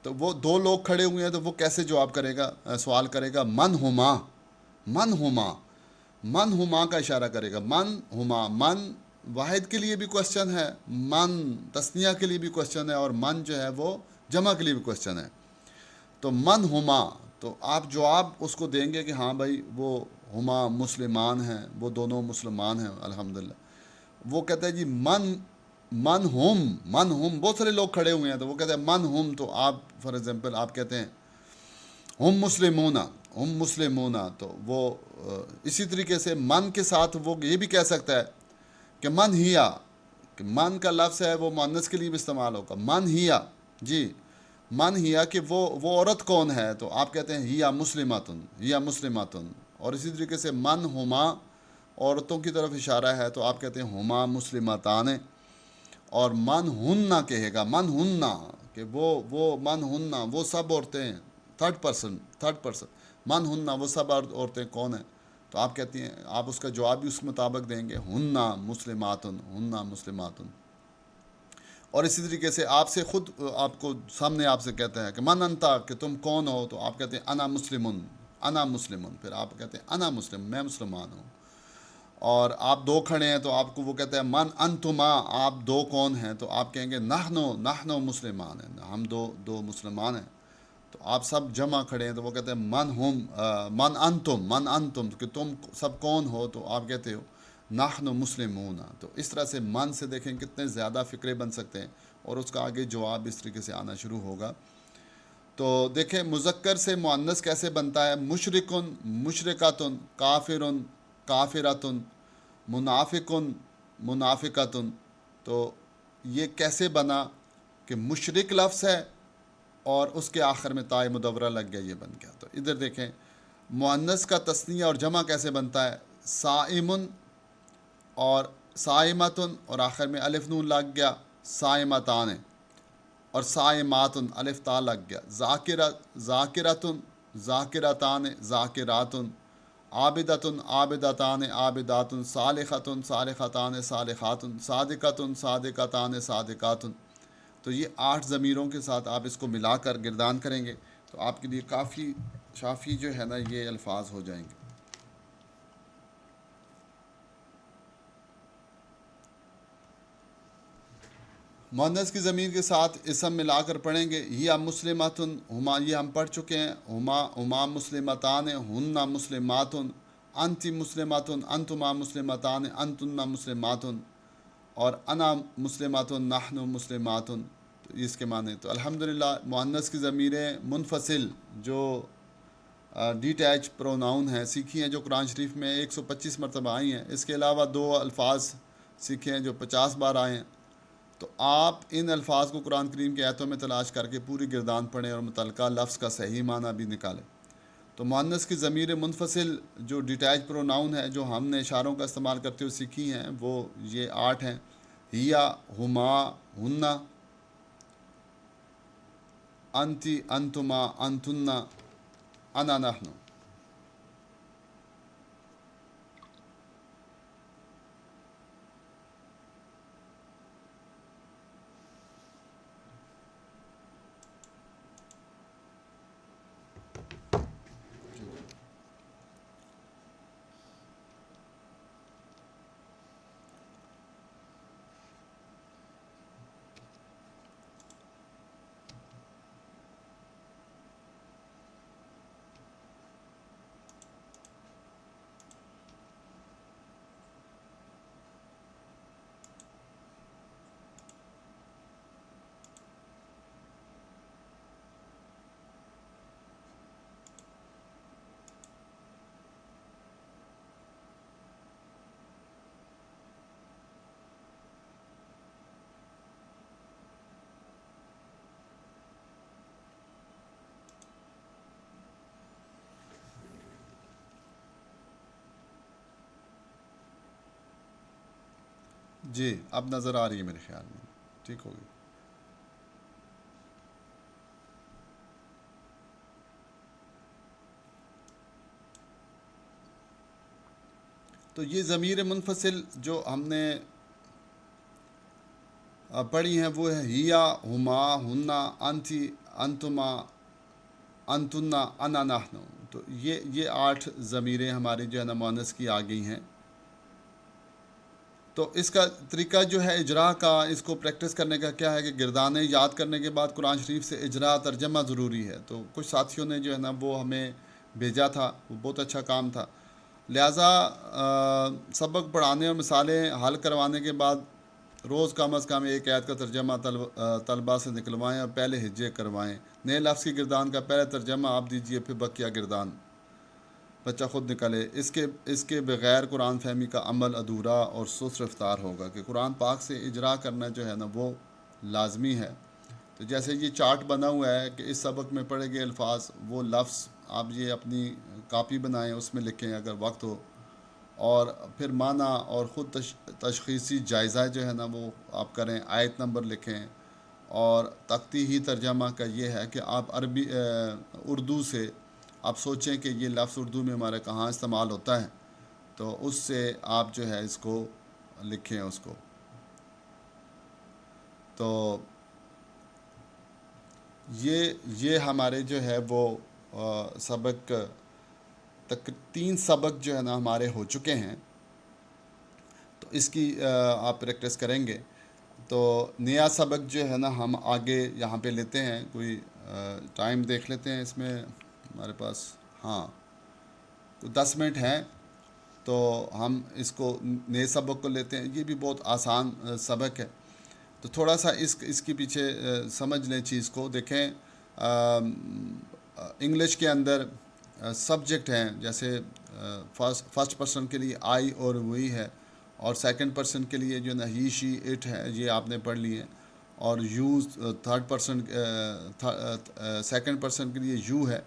تو وہ دو لوگ کھڑے ہوئے ہیں، تو وہ کیسے جواب کرے گا، سوال کرے گا من ہما. من ہما، من ہما کا اشارہ کرے گا. من ہما، من واحد کے لیے بھی کوشچن ہے، من تثنیہ کے لیے بھی کوشچن ہے، اور من جو ہے وہ جمع کے لیے بھی کوشچن ہے. تو من ہما، تو آپ جواب اس کو دیں گے کہ ہاں بھائی وہ ہما مسلمان ہیں، وہ دونوں مسلمان ہیں الحمدللہ. وہ کہتے ہیں جی من ہم بہت سارے لوگ کھڑے ہوئے ہیں، تو وہ کہتے ہیں من ہم. تو آپ فار ایگزامپل آپ کہتے ہیں ہم مسلمون، ہم مسلمون. تو وہ اسی طریقے سے من کے ساتھ وہ یہ بھی کہہ سکتا ہے کہ من ہیا، کہ من کا لفظ ہے وہ مؤنث کے لیے بھی استعمال ہوگا. من ہیا، جی من ہیا کہ وہ عورت کون ہے، تو آپ کہتے ہیں ہیا مسلماتن، ہیا مسلماتن. اور اسی طریقے سے من ہما عورتوں کی طرف اشارہ ہے، تو آپ کہتے ہیں ہما مسلماتان. اور من ہننا کہے گا، من ہننا کہ وہ من ہننا وہ سب عورتیں ہیں، تھرڈ پرسن من ہننا وہ سب عورتیں کون ہیں. تو آپ کہتی ہیں، آپ اس کا جواب بھی اس کے مطابق دیں گے ہننا مسلماتن، ہننا مسلماتن. اور اسی طریقے سے آپ سے خود آپ کو سامنے آپ سے کہتا ہے کہ من انتا، کہ تم کون ہو، تو آپ کہتے ہیں انا مسلمن، انا مسلمن. پھر آپ کہتے ہیں انا مسلم، میں مسلمان ہوں. اور آپ دو کھڑے ہیں، تو آپ کو وہ کہتا ہے من انتما، آپ دو کون ہیں، تو آپ کہیں گے نحنو مسلمان ہیں، ہم دو مسلمان ہیں. تو آپ سب جمع کھڑے ہیں، تو وہ کہتے ہیں من انتم کہ تم سب کون ہو، تو آپ کہتے ہو نحن مسلمون. تو اس طرح سے من سے دیکھیں کتنے زیادہ فقرے بن سکتے ہیں، اور اس کا آگے جواب اس طریقے سے آنا شروع ہوگا. تو دیکھیں مذکر سے مؤنث کیسے بنتا ہے، مشرکن، مشرکاتن، کافرن، کافراتن، منافقن، منافقاتن. تو یہ کیسے بنا کہ مشرک لفظ ہے اور اس کے آخر میں تائے مدورہ لگ گیا، یہ بن گیا. تو ادھر دیکھیں مؤنث کا تثنیہ اور جمع کیسے بنتا ہے، صائمن اور صائمتن، اور آخر میں الف نون لگ گیا، صائمتان. اور صائماتن الف تا لگ گیا، ذاکرتن، ذاکرتان، ذاکراتن. عابدتن، عابدتان، عابداتن. صالحتن، صالحتان، صالحاتن. صادقتن، صادقتان، صادقاتن. تو یہ 8 ضمیروں کے ساتھ آپ اس کو ملا کر گردان کریں گے، تو آپ کے لیے کافی شافی جو ہے نا یہ الفاظ ہو جائیں گے. مؤنث کی ضمیر کے ساتھ اسم ملا کر پڑھیں گے، ہیا مسلماتن، ہما یہ ہم پڑھ چکے ہیں، ہما مسلمتان، ہننا مسلماتن، انتی مسلماتن، انتما مسلمتان، انتن مسلماتن. اور انا مسلماتن، نحن مسلماتن. تو اس کے معنی تو الحمدللہ مؤنث کی ضمیریں منفصل جو ڈیٹیچ پروناؤن ہیں سیکھی ہیں، جو قرآن شریف میں 125 مرتبہ آئی ہیں. اس کے علاوہ 2 الفاظ سیکھے ہیں جو 50 بار آئے ہیں. تو آپ ان الفاظ کو قرآن کریم کے آیتوں میں تلاش کر کے پوری گردان پڑھیں اور متعلقہ لفظ کا صحیح معنی بھی نکالیں. تو مؤنث کی ضمیر منفصل جو ڈیٹیچ پروناؤن ہے جو ہم نے اشاروں کا استعمال کرتے ہوئے سیکھی ہیں، وہ یہ 8 ہیں، ہیا، ہما، ہننا، انتی، انتما، انتنا، انا، نحن. جی اب نظر آ رہی ہے میرے خیال میں، ٹھیک ہوگی۔ تو یہ ضمیر منفصل جو ہم نے پڑھی ہیں وہ ہے ہیا، ہما، ہنا، انتی، انتما، انتنا، انا، نحن۔ تو یہ 8 ضمیریں ہماری جو ہے نا مؤنث کی آ گئی ہیں۔ تو اس کا طریقہ جو ہے اجرا کا، اس کو پریکٹس کرنے کا کیا ہے کہ گردانے یاد کرنے کے بعد قرآن شریف سے اجرا ترجمہ ضروری ہے۔ تو کچھ ساتھیوں نے جو ہے نا وہ ہمیں بھیجا تھا، وہ بہت اچھا کام تھا۔ لہٰذا سبق پڑھانے اور مثالیں حل کروانے کے بعد روز کم از کم ایک آیت کا ترجمہ طلباء سے نکلوائیں اور پہلے ہجے کروائیں۔ نئے لفظ کی گردان کا پہلے ترجمہ آپ دیجئے، پھر بقیہ گردان بچہ خود نکلے۔ اس کے بغیر قرآن فہمی کا عمل ادھورا اور سست رفتار ہوگا، کہ قرآن پاک سے اجرا کرنا جو ہے نا وہ لازمی ہے۔ تو جیسے یہ چارٹ بنا ہوا ہے کہ اس سبق میں پڑھے گئے الفاظ، وہ لفظ آپ یہ اپنی کاپی بنائیں، اس میں لکھیں اگر وقت ہو، اور پھر معنی اور خود تشخیصی جائزہ جو ہے نا وہ آپ کریں، آیت نمبر لکھیں۔ اور تختی ہی ترجمہ کا یہ ہے کہ آپ اردو سے آپ سوچیں کہ یہ لفظ اردو میں ہمارا کہاں استعمال ہوتا ہے، تو اس سے آپ جو ہے اس کو لکھیں اس کو۔ تو یہ ہمارے جو ہے وہ سبق 3 سبق جو ہے نا ہمارے ہو چکے ہیں۔ تو اس کی آپ پریکٹس کریں گے تو نیا سبق جو ہے نا ہم آگے یہاں پہ لیتے ہیں۔ کوئی ٹائم دیکھ لیتے ہیں اس میں ہمارے پاس، ہاں 10 منٹ ہیں، تو ہم اس کو نئے سبق کو لیتے ہیں۔ یہ بھی بہت آسان سبق ہے، تو تھوڑا سا اس کے پیچھے سمجھ لیں چیز کو۔ دیکھیں انگلش کے اندر سبجیکٹ ہیں، جیسے فرسٹ پرسن کے لیے آئی اور وی ہے، اور سیکنڈ پرسن کے لیے جو نا ہی، شی، اٹ ہے، یہ آپ نے پڑھ لی ہے۔ اور use third person, second person کے لیے یو ہے۔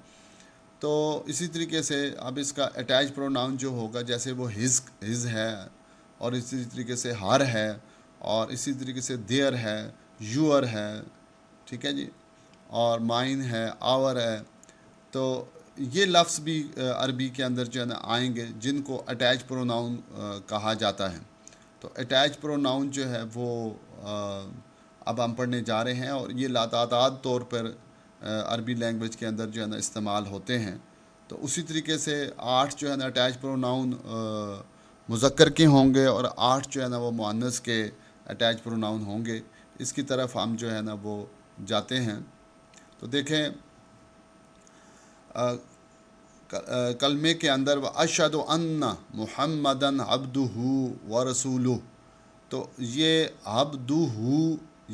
تو اسی طریقے سے اب اس کا اٹیچ پروناؤن جو ہوگا، جیسے وہ ہز ہے، اور اسی طریقے سے ہر ہے، اور اسی طریقے سے دیئر ہے، یور ہے، ٹھیک ہے جی، اور مائن ہے، آور ہے۔ تو یہ لفظ بھی عربی کے اندر جو ہے نا آئیں گے، جن کو اٹیچ پروناؤن کہا جاتا ہے۔ تو اٹیچ پروناؤن جو ہے وہ اب ہم پڑھنے جا رہے ہیں، اور یہ لاتعداد طور پر عربی لینگویج کے اندر جو ہے نا استعمال ہوتے ہیں۔ تو اسی طریقے سے 8 جو ہے نا اٹیچ پروناؤن مذکر کے ہوں گے، اور 8 جو ہے نا وہ مؤنث کے اٹیچ پروناؤن ہوں گے۔ اس کی طرف ہم جو ہے نا وہ جاتے ہیں۔ تو دیکھیں کلمے کے اندر وَأَشْهَدُ أَنَّ مُحَمَّدًا عَبْدُهُ وَرَسُولُهُ، تو یہ عبدہ،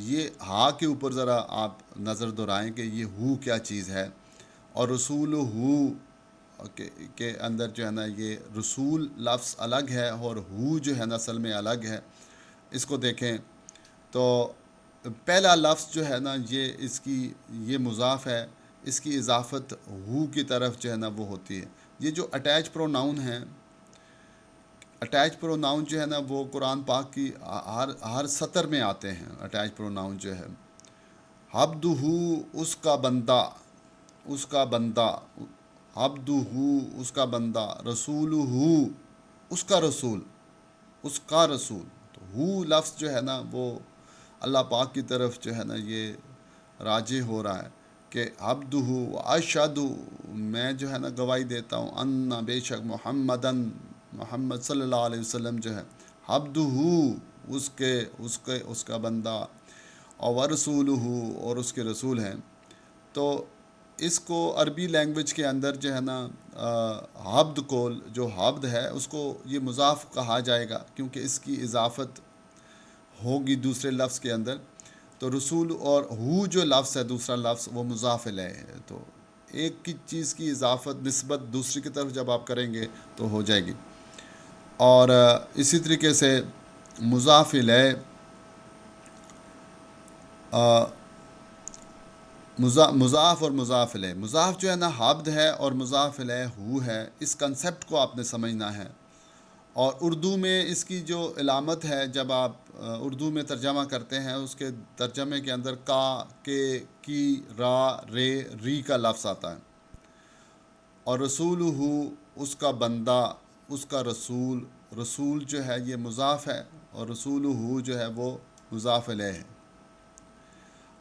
یہ ہا کے اوپر ذرا آپ نظر دورائیں کہ یہ ہو کیا چیز ہے، اور رسولہ کے اندر جو ہے نا یہ رسول لفظ الگ ہے، اور ہو جو ہے نا اصل میں الگ ہے۔ اس کو دیکھیں تو پہلا لفظ جو ہے نا یہ مضاف ہے، اس کی اضافت ہو کی طرف جو ہے نا وہ ہوتی ہے۔ یہ جو اٹیچ پروناؤن ہیں، اٹیچ پروناؤن جو ہے نا وہ قرآن پاک کی ہر سطر میں آتے ہیں۔ اٹیچ پروناؤن جو ہے عبدہ، اس کا بندہ، اس کا بندہ، عبدہ، اس کا بندہ، رسولہ، اس کا رسول، اس کا رسول۔ تو ہو لفظ جو ہے نا وہ اللہ پاک کی طرف جو ہے نا یہ راجع ہو رہا ہے کہ عبدہ اشہد، میں جو ہے نا گواہی دیتا ہوں، ان بے شک محمد صلی اللہ علیہ وسلم جو ہے عبدہ، اس کا بندہ، اور رسولہ، اور اس کے رسول ہیں۔ تو اس کو عربی لینگویج کے اندر جو ہے نا عبد کو، جو عبد ہے اس کو یہ مضاف کہا جائے گا، کیونکہ اس کی اضافت ہوگی دوسرے لفظ کے اندر۔ تو رسول اور ہو جو لفظ ہے دوسرا لفظ، وہ مضاف الیہ ہے۔ تو ایک کی چیز کی اضافت نسبت دوسری کی طرف جب آپ کریں گے تو ہو جائے گی۔ اور اسی طریقے سے مضاف الیہ، مضاف اور مضاف الیہ، مضاف جو ہے نا عبد ہے اور مضاف الیہ ہو ہے۔ اس کنسیپٹ کو آپ نے سمجھنا ہے۔ اور اردو میں اس کی جو علامت ہے، جب آپ اردو میں ترجمہ کرتے ہیں اس کے ترجمے کے اندر کا، کے، کی، را، رے، ری کا لفظ آتا ہے، اور رسول ہو اس کا بندہ، اس کا رسول، رسول جو ہے یہ مضاف ہے اور رسول ہو جو ہے وہ مضاف الیہ ہے۔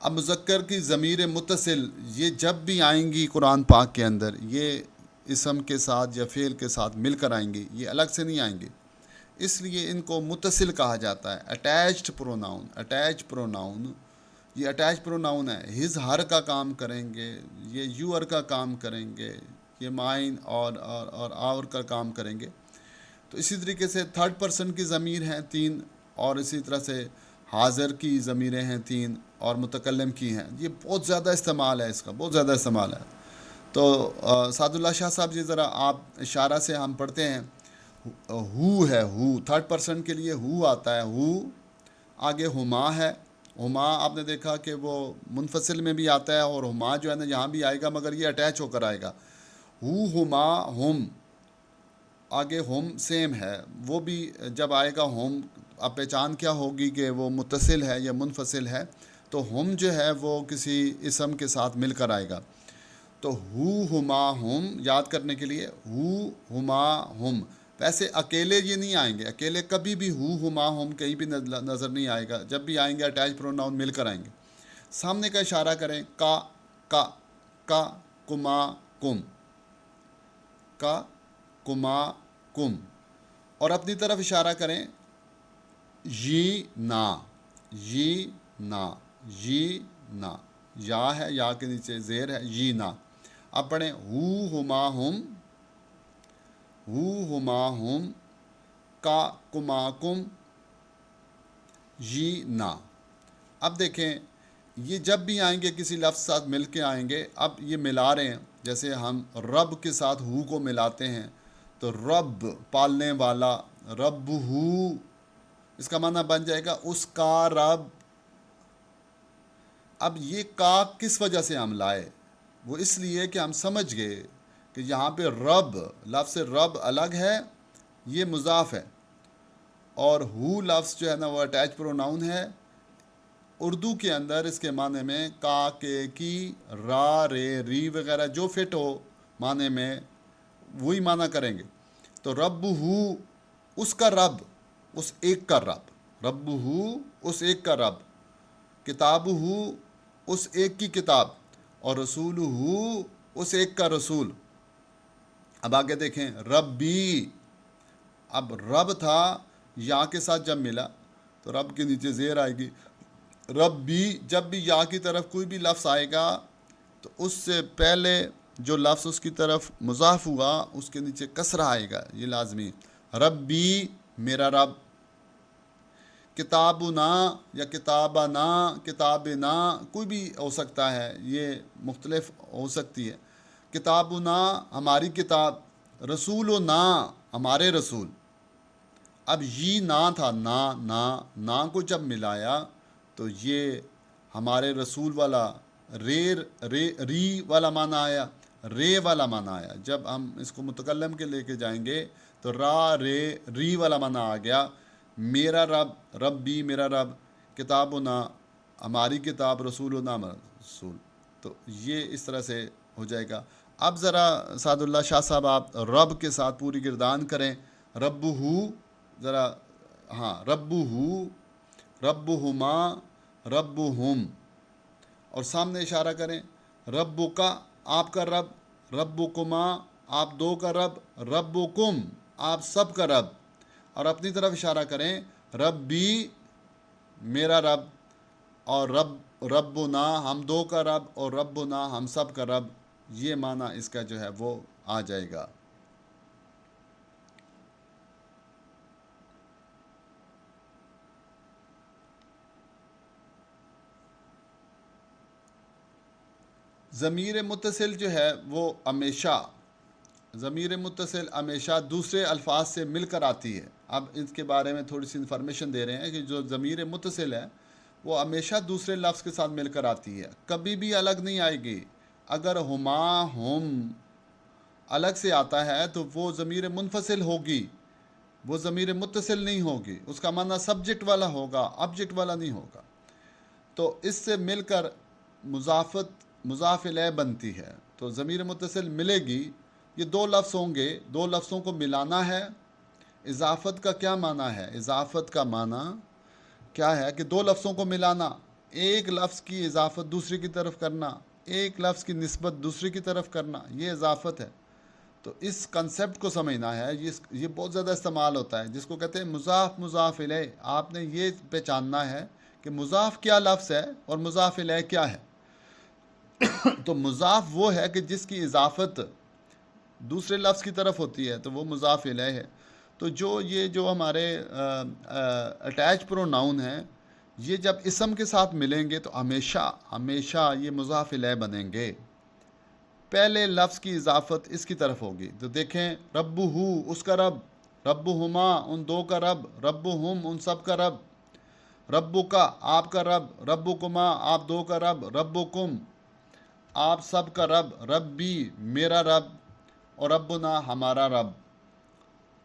اب مذکر کی ضمیر متصل یہ جب بھی آئیں گی قرآن پاک کے اندر، یہ اسم کے ساتھ یا فعل کے ساتھ مل کر آئیں گی، یہ الگ سے نہیں آئیں گی، اس لیے ان کو متصل کہا جاتا ہے۔ اٹیچڈ پروناؤن، اٹیچ پروناؤن، یہ اٹیچ پروناؤن ہے، ہز ہر کا کام کریں گے، یہ یور کا کام کریں گے، یہ مائن اور آور کا کام کریں گے۔ تو اسی طریقے سے تھرڈ پرسن کی ضمیر ہیں 3، اور اسی طرح سے حاضر کی ضمیریں ہیں 3، اور متکلم کی ہیں۔ یہ بہت زیادہ استعمال ہے، اس کا بہت زیادہ استعمال ہے۔ تو سعد اللہ شاہ صاحب جی ذرا آپ اشارہ سے ہم پڑھتے ہیں، ہو ہے، ہو تھرڈ پرسن کے لیے ہو آتا ہے، ہو، آگے ہما ہے، ہما آپ نے دیکھا کہ وہ منفصل میں بھی آتا ہے، اور ہما جو ہے نا یہاں بھی آئے گا مگر یہ اٹیچ ہو کر آئے گا، ہو، ہما، ہم، آگے ہم سیم ہے، وہ بھی جب آئے گا ہم، اب پہچان کیا ہوگی کہ وہ متصل ہے یا منفصل ہے، تو ہم جو ہے وہ کسی اسم کے ساتھ مل کر آئے گا۔ تو ہو، ہما، ہم یاد کرنے کے لیے ہو، ہما، ہم، ویسے اکیلے یہ نہیں آئیں گے، اکیلے کبھی بھی ہو، ہما، ہم کہیں بھی نظر نہیں آئے گا، جب بھی آئیں گے اٹیچ پروناؤن مل کر آئیں گے۔ سامنے کا اشارہ کریں، کا، کا، کما، کم، کا، کما، کم، اور اپنی طرف اشارہ کریں، یی، نا، یی، نا، یی، نا، یا ہے، یا کے نیچے زیر ہے، یی، نا۔ اب پڑھیں، ہو، ہما، ہم، ہو، ہما، ہم، کا، کما، کم، یی، نا۔ اب دیکھیں یہ جب بھی آئیں گے کسی لفظ ساتھ مل کے آئیں گے، اب یہ ملا رہے ہیں، جیسے ہم رب کے ساتھ ہو کو ملاتے ہیں، تو رب پالنے والا، رب ہو، اس کا معنی بن جائے گا اس کا رب۔ اب یہ کا کس وجہ سے ہم لائے؟ وہ اس لیے کہ ہم سمجھ گئے کہ یہاں پہ رب، لفظ رب الگ ہے، یہ مضاف ہے، اور ہو لفظ جو ہے نا وہ اٹیچ پروناؤن ہے۔ اردو کے اندر اس کے معنی میں کا، کے، کی، را، رے، ری وغیرہ جو فٹ ہو معنی میں وہی معنی کریں گے۔ تو رب ہو اس کا رب، اس ایک کا رب، رب ہو اس ایک کا رب، کتاب ہو اس ایک کی کتاب، اور رسول ہو اس ایک کا رسول۔ اب آگے دیکھیں، ربی، اب رب تھا، یا کے ساتھ جب ملا تو رب کے نیچے زیر آئے گی، ربی، جب بھی یا کی طرف کوئی بھی لفظ آئے گا تو اس سے پہلے جو لفظ اس کی طرف مضاف ہوا اس کے نیچے کسرہ آئے گا، یہ لازمی۔ ربی، میرا رب، کتابنا یا کتابنا، کتابنا کوئی بھی ہو سکتا ہے، یہ مختلف ہو سکتی ہے۔ کتابنا ہماری کتاب، رسولنا ہمارے رسول۔ اب یہ نا تھا، نا کو جب ملایا تو یہ ہمارے رسول والا ری والا معنی آیا، رے والا معنی آیا۔ جب ہم اس کو متکلم کے لے کے جائیں گے تو را، رے، ری والا معنی آ گیا۔ میرا رب، ربی میرا رب، کتابنا ہماری کتاب، رسولنا ہمارا رسول۔ تو یہ اس طرح سے ہو جائے گا۔ اب ذرا سعد اللہ شاہ صاحب آپ رب کے ساتھ پوری گردان کریں، رب ہو، ذرا ہاں، رب ہو، رب ہما، رب ہم، اور سامنے اشارہ کریں، رب کا آپ کا رب، رب کما آپ دو کا رب، رب کم آپ سب کا رب، اور اپنی طرف اشارہ کریں، ربی میرا رب، اور ربنا ہم دو کا رب، اور ربنا ہم سب کا رب۔ یہ معنی اس کا جو ہے وہ آ جائے گا۔ ضمیر متصل جو ہے وہ ہمیشہ، ضمیر متصل ہمیشہ دوسرے الفاظ سے مل کر آتی ہے۔ اب اس کے بارے میں تھوڑی سی انفارمیشن دے رہے ہیں کہ جو ضمیر متصل ہے وہ ہمیشہ دوسرے لفظ کے ساتھ مل کر آتی ہے، کبھی بھی الگ نہیں آئے گی۔ اگر ہما، ہم الگ سے آتا ہے تو وہ ضمیر منفصل ہوگی، وہ ضمیر متصل نہیں ہوگی، اس کا معنی سبجیکٹ والا ہوگا، آبجیکٹ والا نہیں ہوگا۔ تو اس سے مل کر مضاف الیہ بنتی ہے، تو ضمیر متصل ملے گی، یہ دو لفظ ہوں گے، دو لفظوں کو ملانا ہے۔ اضافت کا کیا معنی ہے؟ اضافت کا معنی کیا ہے کہ دو لفظوں کو ملانا، ایک لفظ کی اضافت دوسری کی طرف کرنا، ایک لفظ کی نسبت دوسری کی طرف کرنا، یہ اضافت ہے۔ تو اس کنسیپٹ کو سمجھنا ہے، یہ بہت زیادہ استعمال ہوتا ہے، جس کو کہتے ہیں مضاف الیہ۔ آپ نے یہ پہچاننا ہے کہ مضاف کیا لفظ ہے اور مضاف الیہ کیا ہے۔ تو مضاف وہ ہے کہ جس کی اضافت دوسرے لفظ کی طرف ہوتی ہے، تو وہ مضاف الیہ ہے۔ تو جو ہمارے اٹیچ پروناؤن ہیں، یہ جب اسم کے ساتھ ملیں گے تو ہمیشہ یہ مضاف الیہ بنیں گے۔ پہلے لفظ کی اضافت اس کی طرف ہوگی، تو دیکھیں ربہ اس کا رب، ربہما ان دو کا رب، ربہم ان سب کا رب، ربک آپ کا رب، ربکما آپ دو کا رب، ربکم آپ سب کا رب، ربی میرا رب، اور ربنا ہمارا رب۔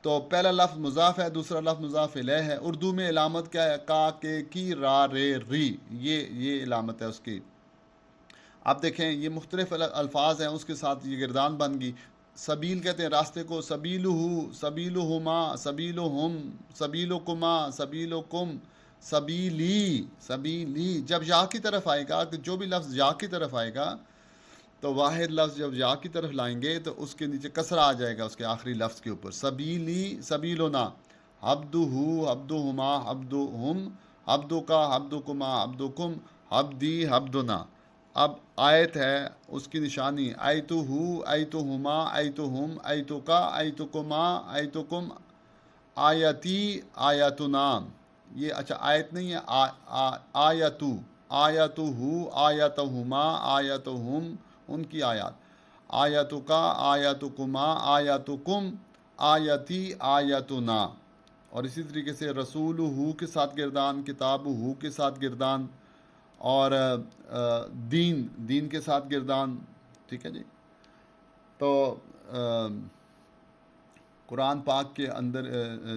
تو پہلا لفظ مضاف ہے، دوسرا لفظ مضاف الیہ ہے۔ اردو میں علامت کیا ہے؟ کا، کے، کی، را، رے، ری، یہ علامت ہے اس کی۔ آپ دیکھیں یہ مختلف الفاظ ہیں، اس کے ساتھ یہ گردان بن گئی۔ سبیل کہتے ہیں راستے کو، سبیلہ، سبیلہما، سبیلہم، سبیلکما، سبیلکم، سبیلی۔ جب یا کی طرف آئے گا، کہ جو بھی لفظ یا کی طرف آئے گا، تو واحد لفظ جب یا کی طرف لائیں گے تو اس کے نیچے کسرہ آ جائے گا اس کے آخری لفظ کے اوپر۔ سبیلی، سبیلنا، عبدہ، عبدہما، عبدہم، عبدکا، عبدکما، عبدکم، عبدی، عبدنا۔ اب آیت ہے اس کی نشانی، ایتہ، ایتہما، ایتہم، ایتکا، ایتکما، ایتکم، آیتی، آیتنا۔ یہ اچھا آیت نہیں ہے، آیتو، آیتہ، آیتہما، آیتہم ان کی آیات، آیتکا، آیتکما، آیتکم، آیتی، آیتنا۔ اور اسی طریقے سے رسول ہو کے ساتھ گردان، کتاب ہو کے ساتھ گردان، اور دین کے ساتھ گردان، ٹھیک ہے جی۔ تو قرآن پاک کے اندر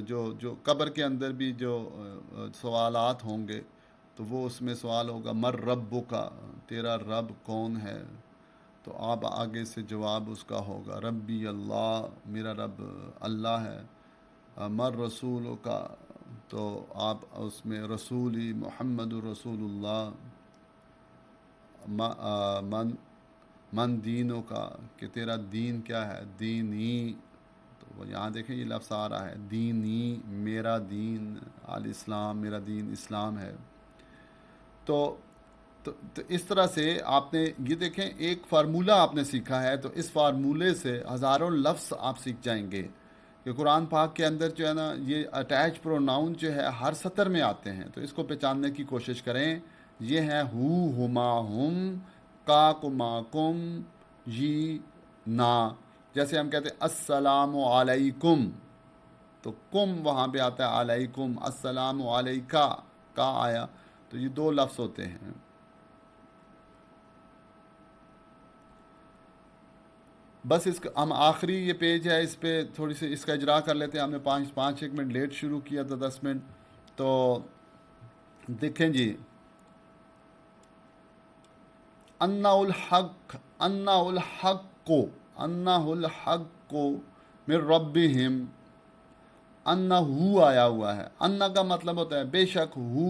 جو قبر کے اندر بھی جو سوالات ہوں گے، تو وہ اس میں سوال ہوگا مر ربک کا، تیرا رب کون ہے؟ تو آپ آگے سے جواب اس کا ہوگا ربی اللہ، میرا رب اللہ ہے۔ مر رسول کا، تو آپ اس میں رسولی محمد رسول اللہ، من دینوں کا، کہ تیرا دین کیا ہے؟ دینی، تو وہ یہاں دیکھیں یہ لفظ آ رہا ہے، دینی میرا دین، الاسلام میرا دین اسلام ہے۔ تو اس طرح سے آپ نے یہ دیکھیں ایک فارمولہ آپ نے سیکھا ہے، تو اس فارمولے سے ہزاروں لفظ آپ سیکھ جائیں گے کہ قرآن پاک کے اندر جو ہے نا یہ اٹیچ پروناؤن جو ہے ہر سطر میں آتے ہیں، تو اس کو پہچاننے کی کوشش کریں۔ یہ ہے ہو، ہما، ہم، کا، کما، کم، جی، نا۔ جیسے ہم کہتے ہیں السلام علیکم، تو کم وہاں پہ آتا ہے علیکم، السلام علیکہ کا آیا، تو یہ دو لفظ ہوتے ہیں۔ بس ہم آخری یہ پیج ہے، اس پہ تھوڑی سی اس کا اجرا کر لیتے ہیں۔ ہم نے پانچ ایک منٹ لیٹ شروع کیا تھا، 10 منٹ۔ تو دیکھیں جی، انہ الحق، انہ الحق کو، انہ الحق کو من ربہم، انہ ہو آیا ہوا ہے۔ انہ کا مطلب ہوتا ہے بے شک، ہو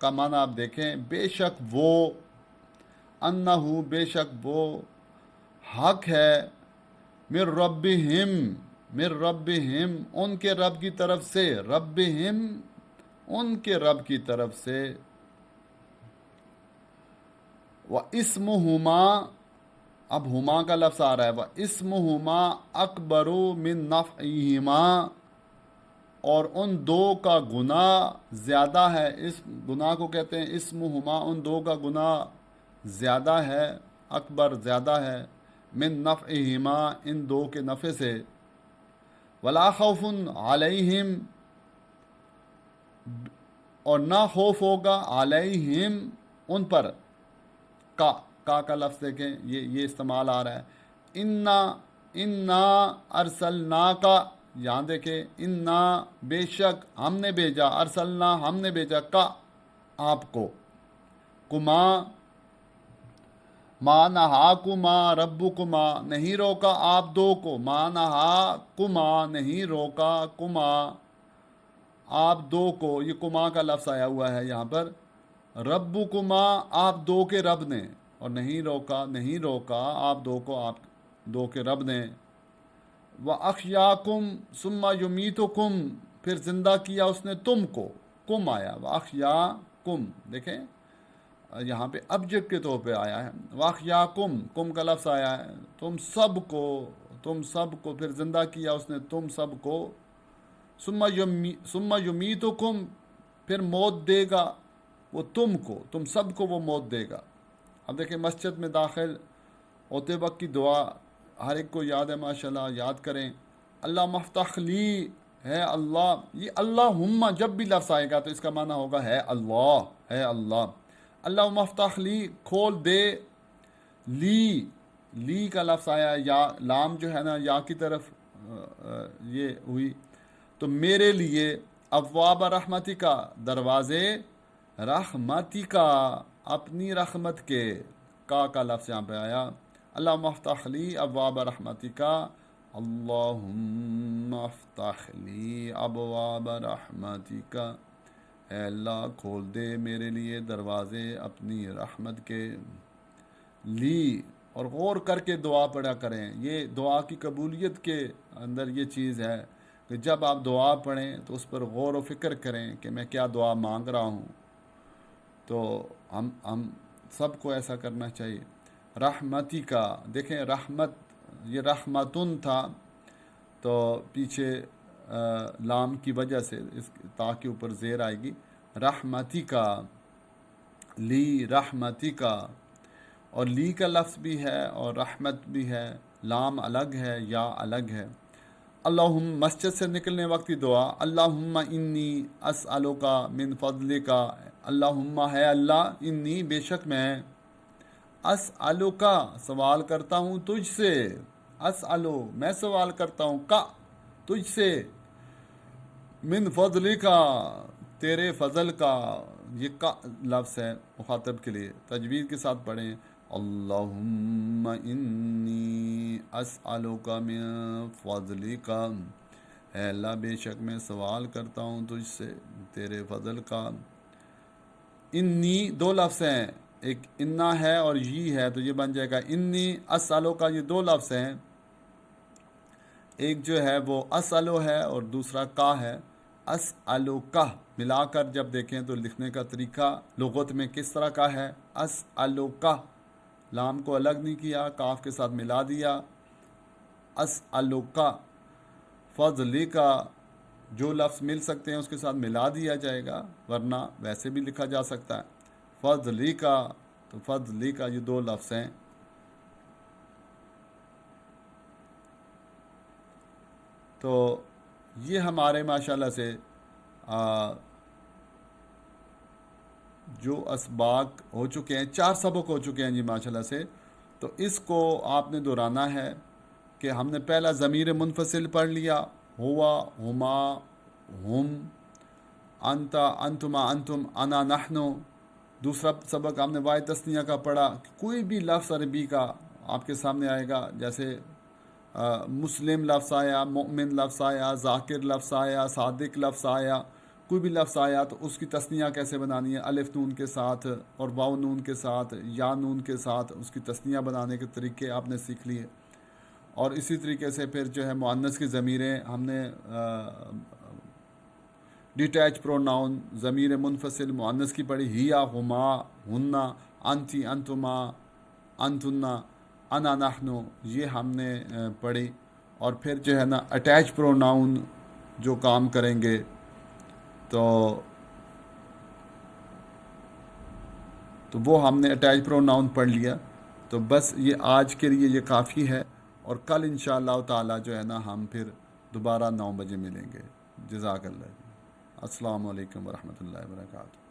کا معنی آپ دیکھیں بے شک وہ، انہ ہو بے شک وہ، حق ہے، من ربہم، من ربہم ان کے رب کی طرف سے، ربہم ان کے رب کی طرف سے، وَإِسْمُهُمَا، اب ہما کا لفظ آ رہا ہے، وَإِسْمُهُمَا أَكْبَرُ مِن نَفْعِهِمَا، اور ان دو کا گناہ زیادہ ہے، اس گناہ کو کہتے ہیں اسمہما، ان دو کا گناہ زیادہ ہے، اکبر زیادہ ہے، من نفعہما ان دو کے نفع سے، ولا خوف علیہم اور نہ خوف ہوگا، علیہم ان پر، کا لفظ دیکھیں یہ استعمال آ رہا ہے، انا ارسلناکا، یہاں دیکھیں انا بے شک ہم نے بھیجا، ارسلنا ہم نے بھیجا، کا آپ کو، کما ما نہا کما ربو کما نہیں روکا آپ دو کو، ما نہا کما نہیں روکا کما آپ دو کو، یہ کما کا لفظ آیا ہوا ہے یہاں پر، ربو کما آپ دو کے رب نے، اور نہیں روکا نہیں روکا آپ دو کو آپ دو کے رب نے، وَأَحْيَاكُمْ ثُمَّ يُمِيتُكُمْ پھر زندہ کیا اس نے تم کو، کم آیا، وَأَحْيَاكُمْ دیکھیں یہاں پہ ابجیکٹ کے طور پہ آیا ہے، وَأَحْيَاكُمْ کم کا لفظ آیا ہے، تم سب کو پھر زندہ کیا اس نے تم سب کو، ثُمَّ يُمِيتُكُمْ پھر موت دے گا وہ تم سب کو وہ موت دے گا۔ اب دیکھیں مسجد میں داخل ہوتے وقت کی دعا ہر ایک کو یاد ہے ماشاءاللہ، یاد کریں، اللہ مفتح لی ہے اللہ، یہ اللہم جب بھی لفظ آئے گا تو اس کا معنی ہوگا ہے اللہ، ہے اللہ، اللہ مفتح لی کھول دے، لی کا لفظ آیا، یا لام جو ہے نا یا کی طرف یہ ہوئی، تو میرے لیے ابواب رحمتی کا دروازے رحمتی کا اپنی رحمت کے، کا لفظ یہاں پہ آیا، اللہ مفتح لی ابواب رحمتی کا، اللہم افتح لی ابواب رحمتی کا، اے اللہ کھول دے میرے لیے دروازے اپنی رحمت کے، لی اور غور کر کے دعا پڑھا کریں، یہ دعا کی قبولیت کے اندر یہ چیز ہے کہ جب آپ دعا پڑھیں تو اس پر غور و فکر کریں کہ میں کیا دعا مانگ رہا ہوں، تو ہم سب کو ایسا کرنا چاہیے۔ رحمتی کا دیکھیں رحمت، یہ رحمتن تھا تو پیچھے لام کی وجہ سے اس تا کے اوپر زیر آئے گی، رحمتی کا، لی رحمتی کا، اور لی کا لفظ بھی ہے اور رحمت بھی ہے، لام الگ ہے یا الگ ہے۔ اللہم مسجد سے نکلنے وقت کی دعا، اللہم انی اسألوک من فضلک، اللہم ہے اللہ، انی بے شک میں، اسألوک سوال کرتا ہوں تجھ سے، اسألو میں سوال کرتا ہوں، کا تجھ سے، من فضلک تیرے فضل کا، یہ کا لفظ ہے مخاطب کے لیے، تجوید کے ساتھ پڑھیں، اللہم انی اسألوک من فضلک، اے اللہ بے شک میں سوال کرتا ہوں تجھ سے تیرے فضل کا، انی دو لفظ ہیں، ایک انا ہے اور یہ ہے تو یہ بن جائے گا انی اسألوک، یہ دو لفظ ہیں، ایک جو ہے وہ اسألو ہے اور دوسرا کا ہے، اسألوک ملا کر جب دیکھیں تو لکھنے کا طریقہ لغت میں کس طرح کا ہے، اسألوک لام کو الگ نہیں کیا، کاف کے ساتھ ملا دیا، اسألوک، فضلی کا جو لفظ مل سکتے ہیں اس کے ساتھ ملا دیا جائے گا، ورنہ ویسے بھی لکھا جا سکتا ہے، فضلی کا، تو فضلی کا یہ دو لفظ ہیں۔ تو یہ ہمارے ماشاءاللہ سے جو اسباق ہو چکے ہیں، 4 سبق ہو چکے ہیں جی ماشاءاللہ سے، تو اس کو آپ نے دہرانا ہے کہ ہم نے پہلا ضمیر منفصل پڑھ لیا، ہوا، ہما، ہم، انتا، انتما، انتم، انا، نحنو، دوسرا سبق ہم نے واحد تثنیہ کا پڑھا، کوئی بھی لفظ عربی کا آپ کے سامنے آئے گا، جیسے مسلم لفظ آیا، مؤمن لفظ آیا، ذاکر لفظ آیا، صادق لفظ آیا، کوئی بھی لفظ آیا تو اس کی تثنیہ کیسے بنانی ہے، الف نون کے ساتھ اور واو نون کے ساتھ، یا نون کے ساتھ اس کی تثنیہ بنانے کے طریقے آپ نے سیکھ لیے، اور اسی طریقے سے پھر جو ہے مؤنث کی ضمیریں ہم نے ڈیٹیچ پروناؤن ضمیر منفصل مؤنث کی پڑھی، ہیا، ہما، ہننا، انتی، انتما، انتنا، انا، نحنو، یہ ہم نے پڑھی، اور پھر جو ہے نا اٹیچ پروناؤن جو کام کریں گے تو وہ ہم نے اٹیچ پروناؤن پڑھ لیا، تو بس یہ آج کے لیے یہ کافی ہے، اور کل انشاءاللہ تعالی جو ہے نا ہم پھر دوبارہ 9 بجے ملیں گے۔ جزاک اللہ، السلام علیکم ورحمۃ اللہ وبرکاتہ۔